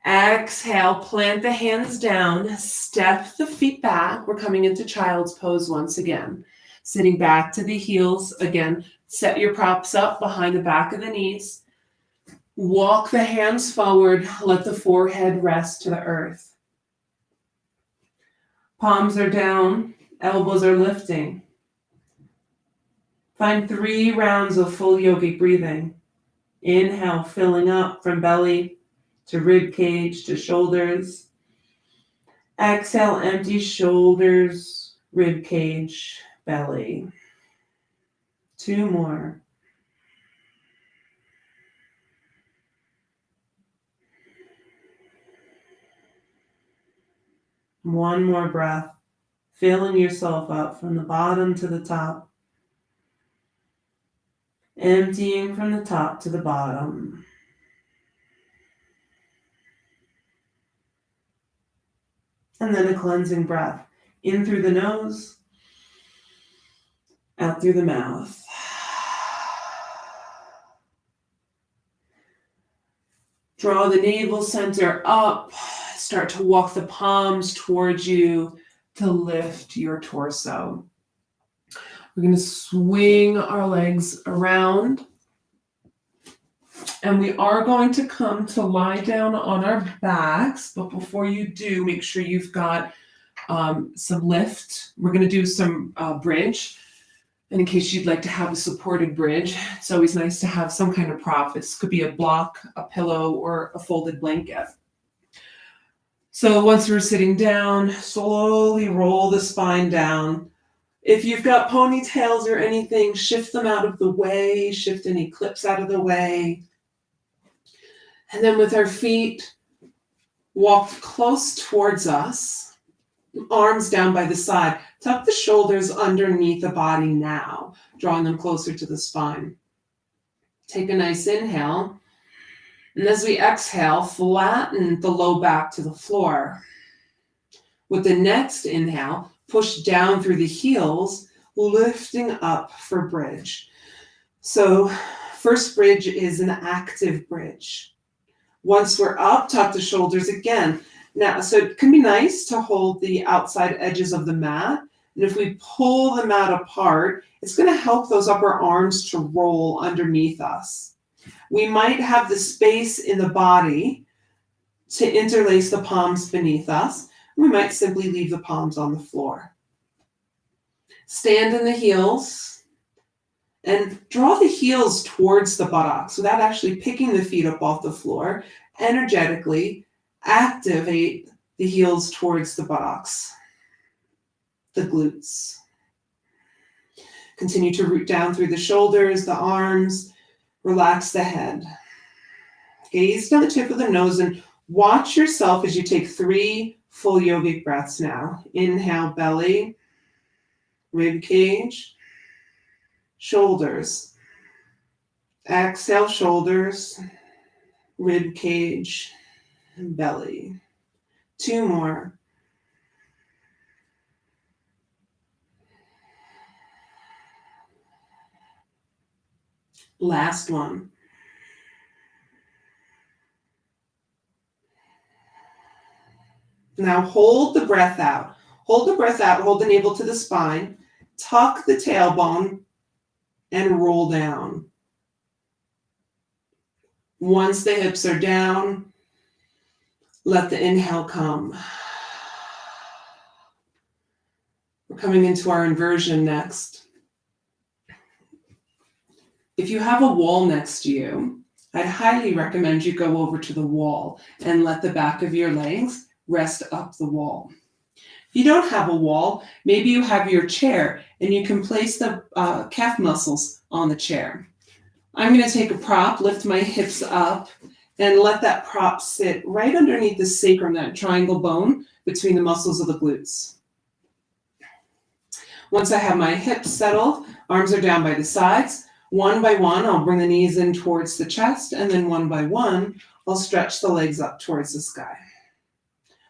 Exhale, plant the hands down, step the feet back. We're coming into child's pose once again. Sitting back to the heels. Again, set your props up behind the back of the knees. Walk the hands forward. Let the forehead rest to the earth. Palms are down, elbows are lifting. Find 3 rounds of full yogic breathing. Inhale, filling up from belly to rib cage to shoulders. Exhale, empty shoulders, rib cage, belly. 2 more. One more breath, filling yourself up from the bottom to the top. Emptying from the top to the bottom. And then a cleansing breath. In through the nose, out through the mouth. Draw the navel center up. Start to walk the palms towards you to lift your torso. We're going to swing our legs around. And we are going to come to lie down on our backs. But before you do, make sure you've got some lift. We're going to do some bridge. And in case you'd like to have a supported bridge, it's always nice to have some kind of prop. This could be a block, a pillow, or a folded blanket. So once we're sitting down, slowly roll the spine down. If you've got ponytails or anything, shift them out of the way, shift any clips out of the way. And then with our feet, walk close towards us, arms down by the side. Tuck the shoulders underneath the body now, drawing them closer to the spine. Take a nice inhale. And as we exhale, flatten the low back to the floor. With the next inhale, push down through the heels, lifting up for bridge. So first bridge is an active bridge. Once we're up, tuck the shoulders again. Now, so it can be nice to hold the outside edges of the mat. And if we pull the mat apart, it's going to help those upper arms to roll underneath us. We might have the space in the body to interlace the palms beneath us. We might simply leave the palms on the floor. Stand in the heels and draw the heels towards the buttocks without actually picking the feet up off the floor. Energetically activate the heels towards the buttocks, the glutes. Continue to root down through the shoulders, the arms, relax the head. Gaze down the tip of the nose and watch yourself as you take 3 full yogic breaths now. Inhale, belly, rib cage, shoulders. Exhale, shoulders, rib cage, belly. 2 more. Last one. Now hold the breath out. Hold the breath out, hold the navel to the spine, tuck the tailbone, and roll down. Once the hips are down, let the inhale come. We're coming into our inversion next. If you have a wall next to you, I'd highly recommend you go over to the wall and let the back of your legs rest up the wall. If you don't have a wall, maybe you have your chair and you can place the calf muscles on the chair. I'm going to take a prop, lift my hips up, and let that prop sit right underneath the sacrum, that triangle bone between the muscles of the glutes. Once I have my hips settled, arms are down by the sides. One by one, I'll bring the knees in towards the chest, and then one by one, I'll stretch the legs up towards the sky.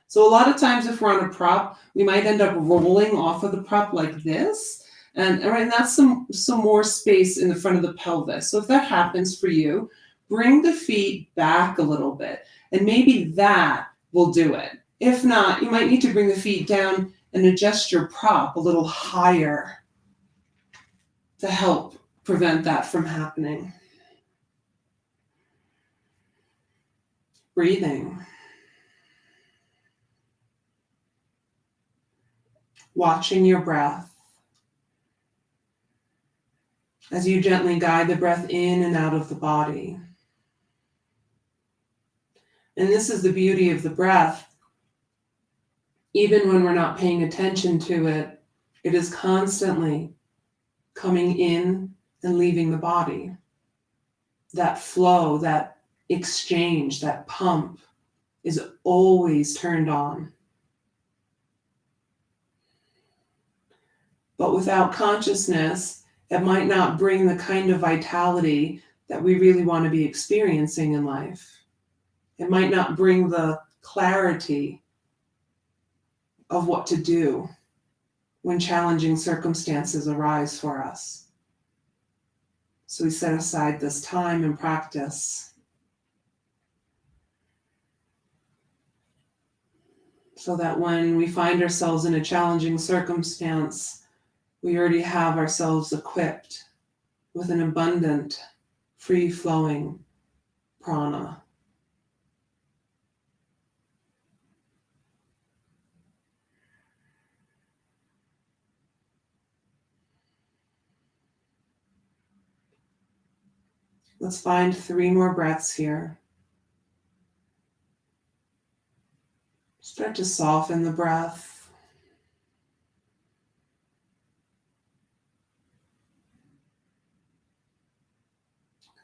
So a lot of times if we're on a prop, we might end up rolling off of the prop like this. And that's some more space in the front of the pelvis. So if that happens for you, bring the feet back a little bit. And maybe that will do it. If not, you might need to bring the feet down and adjust your prop a little higher to help prevent that from happening. Breathing. Watching your breath as you gently guide the breath in and out of the body. And this is the beauty of the breath. Even when we're not paying attention to it, it is constantly coming in and leaving the body. That flow, that exchange, that pump is always turned on. But without consciousness, it might not bring the kind of vitality that we really want to be experiencing in life. It might not bring the clarity of what to do when challenging circumstances arise for us. So we set aside this time and practice so that when we find ourselves in a challenging circumstance, we already have ourselves equipped with an abundant, free-flowing prana. Let's find 3 more breaths here. Start to soften the breath.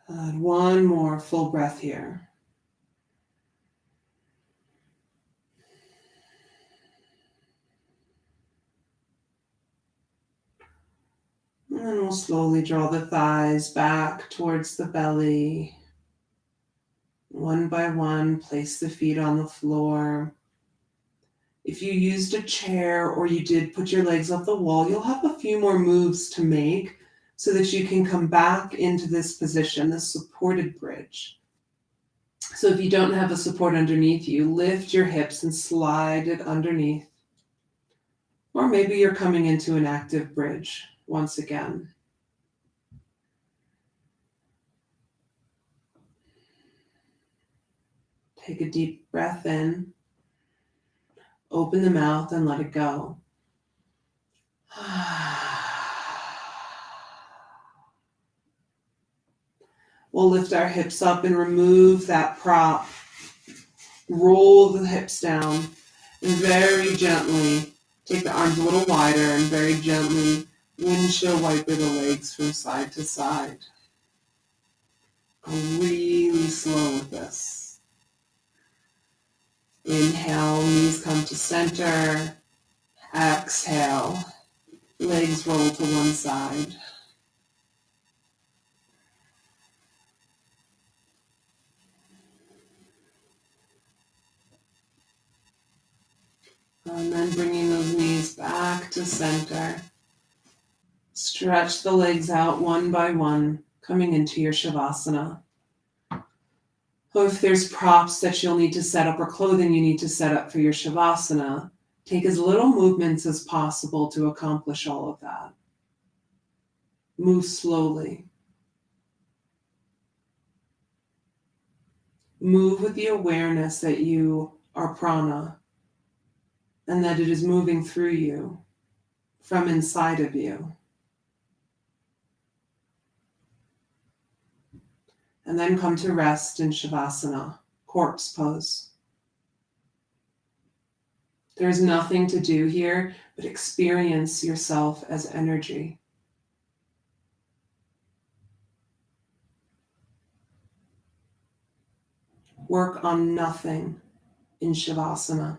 Good. 1 more full breath here. And then we'll slowly draw the thighs back towards the belly. One by one, place the feet on the floor. If you used a chair or you did put your legs up the wall, you'll have a few more moves to make so that you can come back into this position, this supported bridge. So if you don't have a support underneath you, lift your hips and slide it underneath. Or maybe you're coming into an active bridge once again. Take a deep breath in. Open the mouth and let it go. We'll lift our hips up and remove that prop. Roll the hips down and very gently take the arms a little wider and very gently windshield wiper the legs from side to side. Go really slow with this. Inhale, knees come to center. Exhale, legs roll to one side. And then bringing those knees back to center. Stretch the legs out one by one, coming into your Shavasana. So if there's props that you'll need to set up or clothing you need to set up for your Shavasana, take as little movements as possible to accomplish all of that. Move slowly. Move with the awareness that you are prana and that it is moving through you from inside of you. And then come to rest in Shavasana, corpse pose. There's nothing to do here but experience yourself as energy. Work on nothing in Shavasana.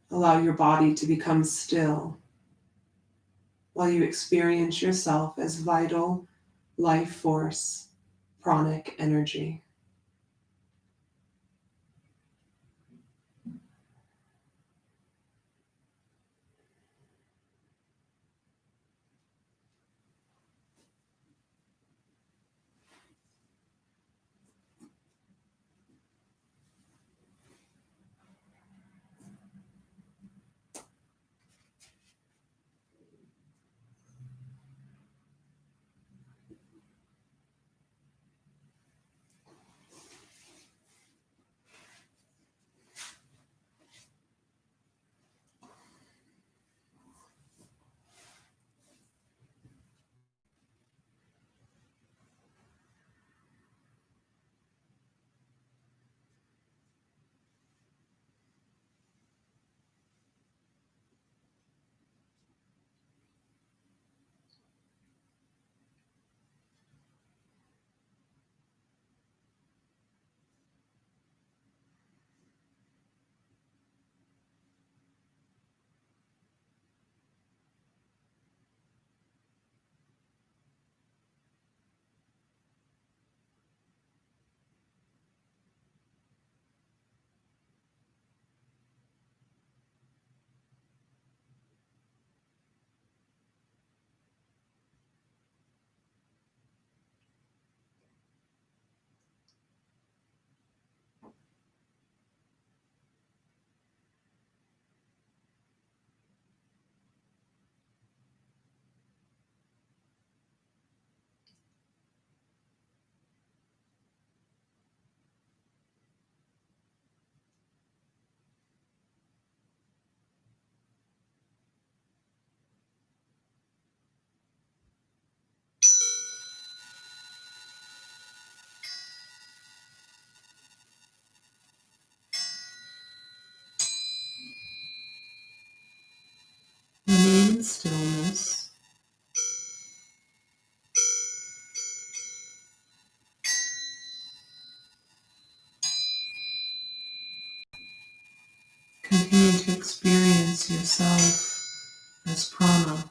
Allow your body to become still while you experience yourself as vital, life force, pranic energy. Remain in stillness. Continue to experience yourself as prana.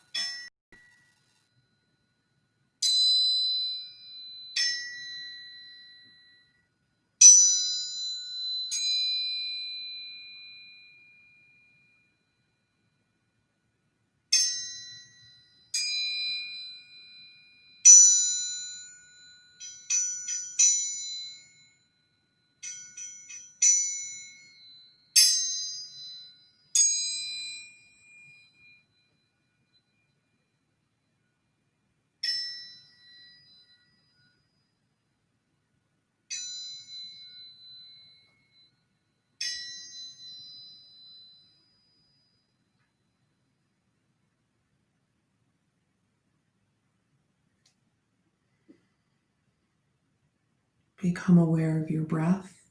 Become aware of your breath.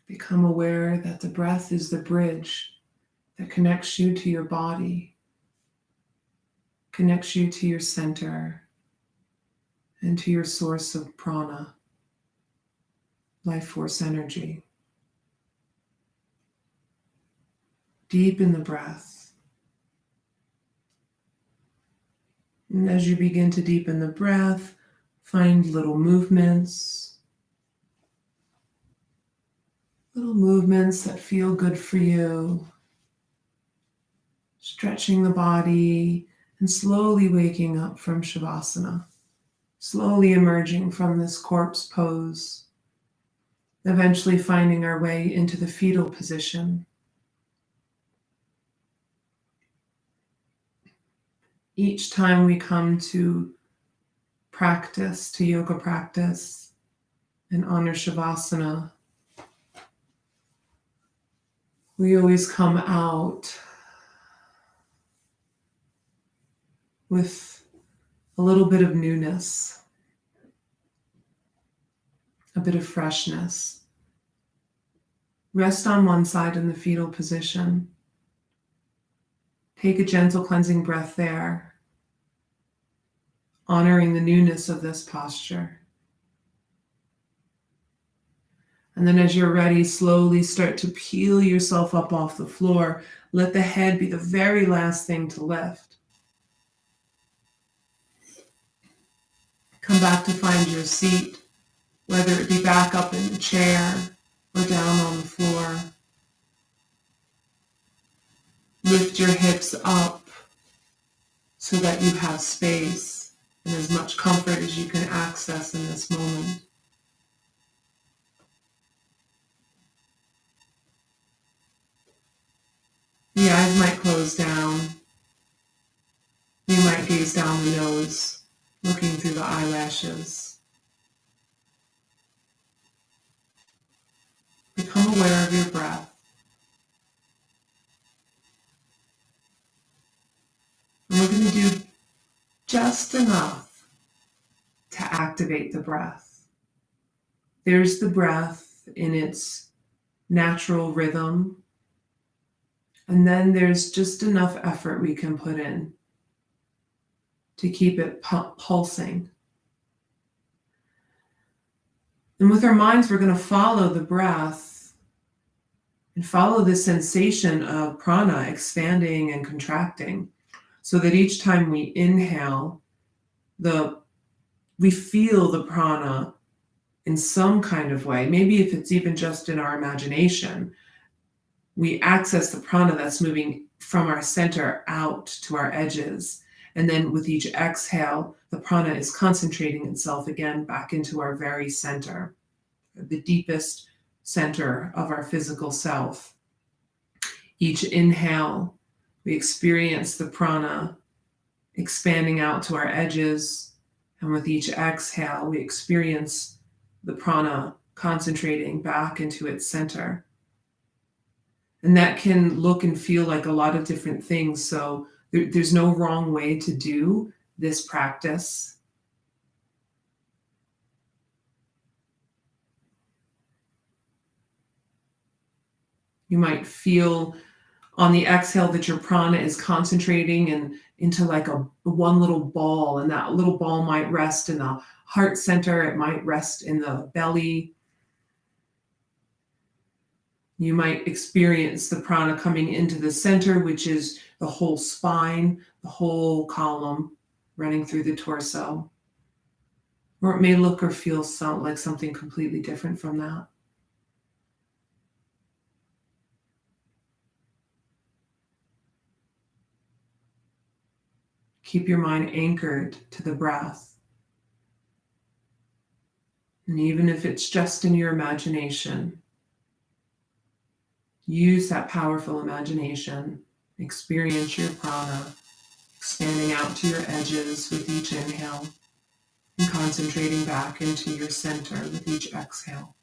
Become aware that the breath is the bridge that connects you to your body, connects you to your center, and to your source of prana, life force energy. Deepen the breath. And as you begin to deepen the breath, find little movements that feel good for you. Stretching the body and slowly waking up from Shavasana, slowly emerging from this corpse pose, eventually finding our way into the fetal position. Each time we come to practice, to yoga practice, and honor Shavasana, we always come out with a little bit of newness, a bit of freshness. Rest on one side in the fetal position. Take a gentle cleansing breath there, honoring the newness of this posture. And then as you're ready, slowly start to peel yourself up off the floor. Let the head be the very last thing to lift. Come back to find your seat, whether it be back up in the chair or down on the floor. Lift your hips up so that you have space and as much comfort as you can access in this moment. The eyes might close down. You might gaze down the nose, looking through the eyelashes. Become aware of your breath. And we're going to do just enough to activate the breath. There's the breath in its natural rhythm. And then there's just enough effort we can put in to keep it pulsing. And with our minds, we're going to follow the breath and follow the sensation of prana expanding and contracting, so that each time we inhale, we feel the prana in some kind of way. Maybe if it's even just in our imagination, we access the prana that's moving from our center out to our edges. And then with each exhale, the prana is concentrating itself again back into our very center, the deepest center of our physical self. Each inhale, we experience the prana expanding out to our edges. And with each exhale, we experience the prana concentrating back into its center. And that can look and feel like a lot of different things. So there's no wrong way to do this practice. You might feel on the exhale that your prana is concentrating and into like a one little ball, and that little ball might rest in the heart center. It might rest in the belly. You might experience the prana coming into the center, which is the whole spine, the whole column running through the torso. Or it may look or feel like something completely different from that. Keep your mind anchored to the breath. And even if it's just in your imagination, use that powerful imagination. Experience your prana expanding out to your edges with each inhale and concentrating back into your center with each exhale.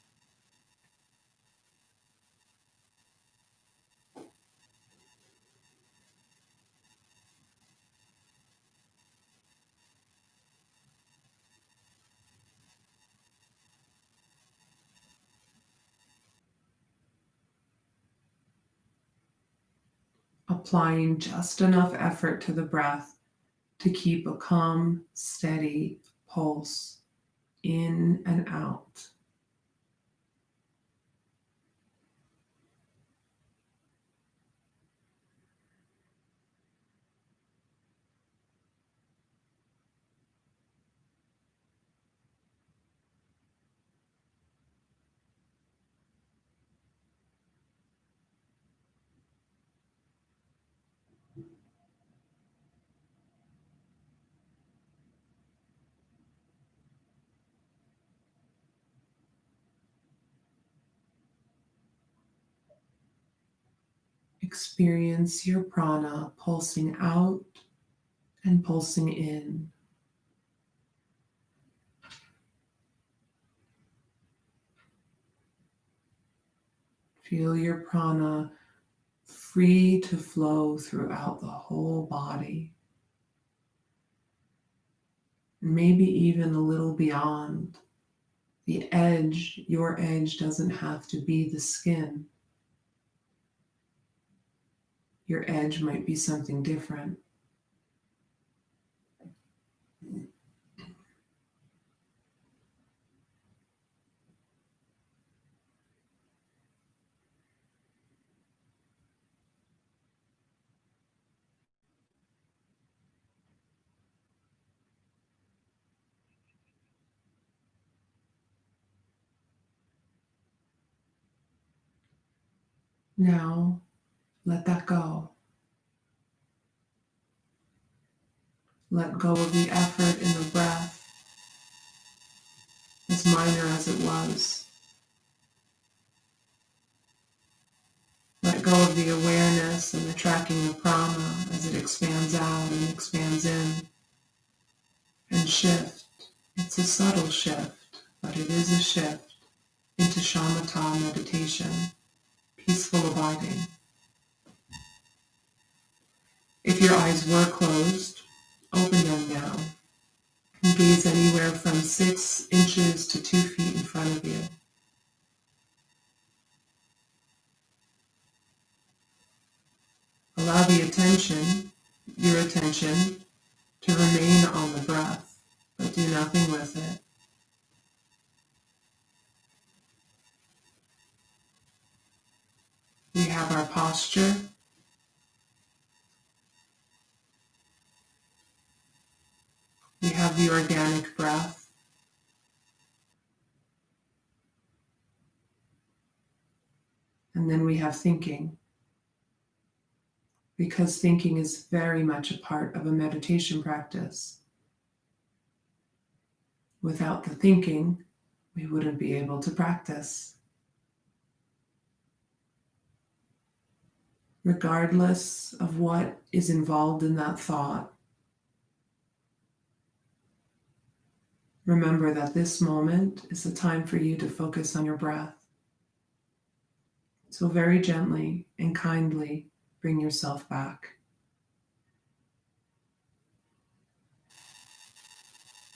applying just enough effort to the breath to keep a calm, steady pulse in and out. Experience your prana pulsing out and pulsing in. Feel your prana free to flow throughout the whole body, maybe even a little beyond. The edge, your edge doesn't have to be the skin. Your edge might be something different. Now, let that go. Let go of the effort in the breath, as minor as it was. Let go of the awareness and the tracking of prana as it expands out and expands in. And shift. It's a subtle shift, but it is a shift into shamatha meditation, peaceful abiding. If your eyes were closed, open them now and gaze anywhere from 6 inches to 2 feet in front of you. Allow your attention, to remain on the breath, but do nothing with it. We have our posture. We have the organic breath. And then we have thinking. Because thinking is very much a part of a meditation practice. Without the thinking, we wouldn't be able to practice. Regardless of what is involved in that thought, remember that this moment is the time for you to focus on your breath. So very gently and kindly bring yourself back.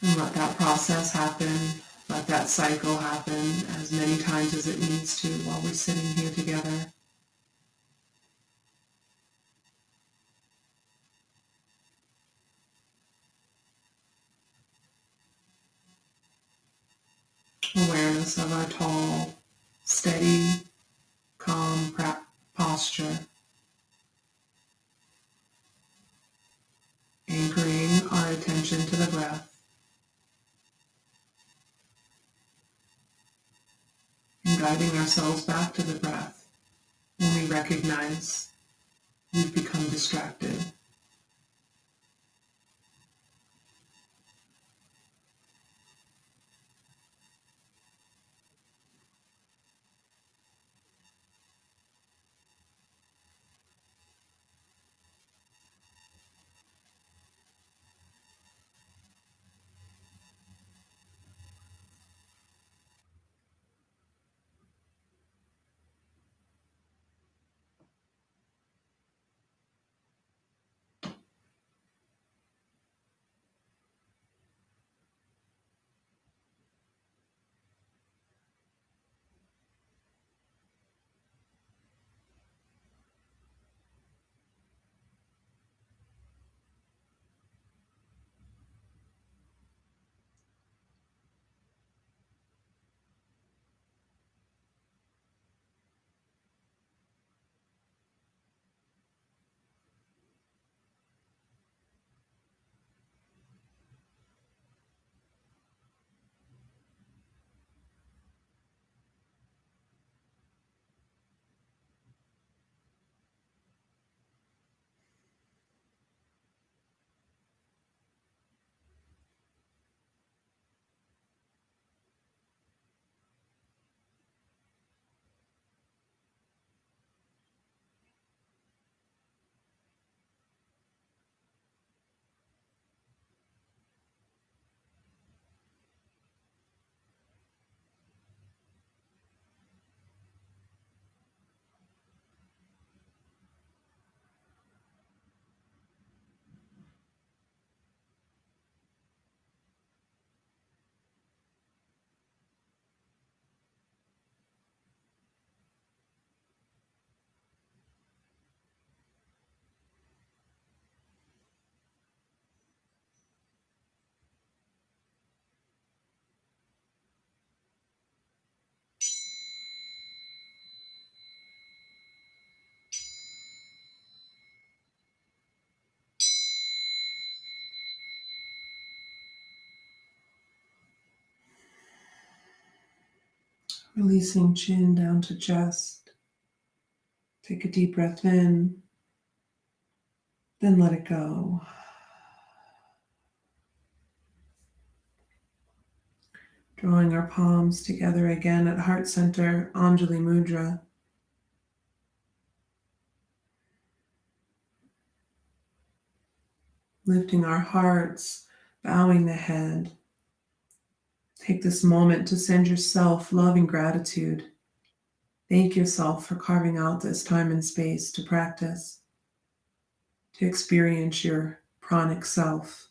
And let that process happen, let that cycle happen as many times as it needs to while we're sitting here together. Awareness of our tall, steady, calm posture. Anchoring our attention to the breath. And guiding ourselves back to the breath when we recognize we've become distracted. Releasing chin down to chest. Take a deep breath in, then let it go. Drawing our palms together again at heart center, Anjali Mudra. Lifting our hearts, bowing the head. Take this moment to send yourself love and gratitude. Thank yourself for carving out this time and space to practice, to experience your pranic self.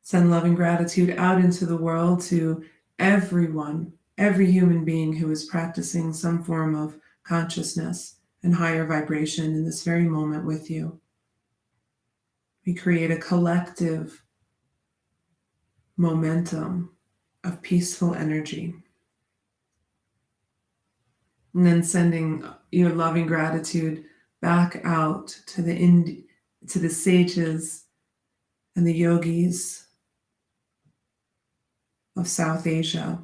Send love and gratitude out into the world to everyone, every human being who is practicing some form of consciousness and higher vibration in this very moment with you. We create a collective momentum of peaceful energy. And then sending your loving gratitude back out to the sages and the yogis of South Asia.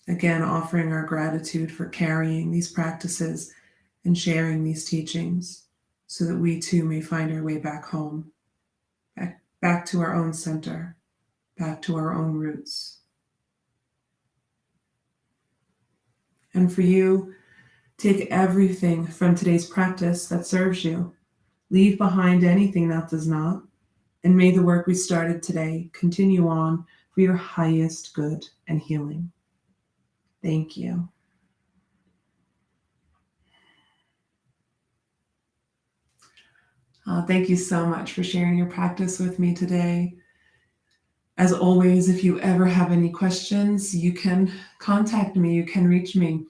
Again, offering our gratitude for carrying these practices and sharing these teachings so that we too may find our way back home, back to our own center, back to our own roots. And for you, take everything from today's practice that serves you. Leave behind anything that does not. And may the work we started today continue on for your highest good and healing. Thank you. Thank you so much for sharing your practice with me today. As always, if you ever have any questions, you can contact me. You can reach me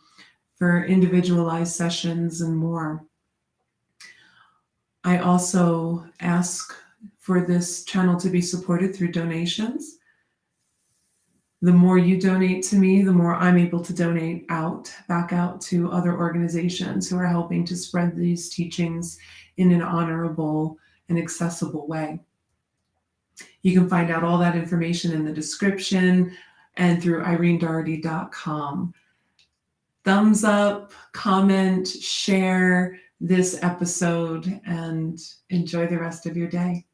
for individualized sessions and more. I also ask for this channel to be supported through donations. The more you donate to me, the more I'm able to donate back out to other organizations who are helping to spread these teachings in an honorable and accessible way. You can find out all that information in the description and through IreneDoherty.com. Thumbs up, comment, share this episode, and enjoy the rest of your day.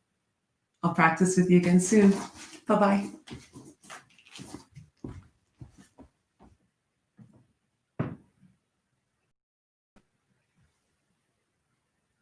I'll practice with you again soon. Bye-bye.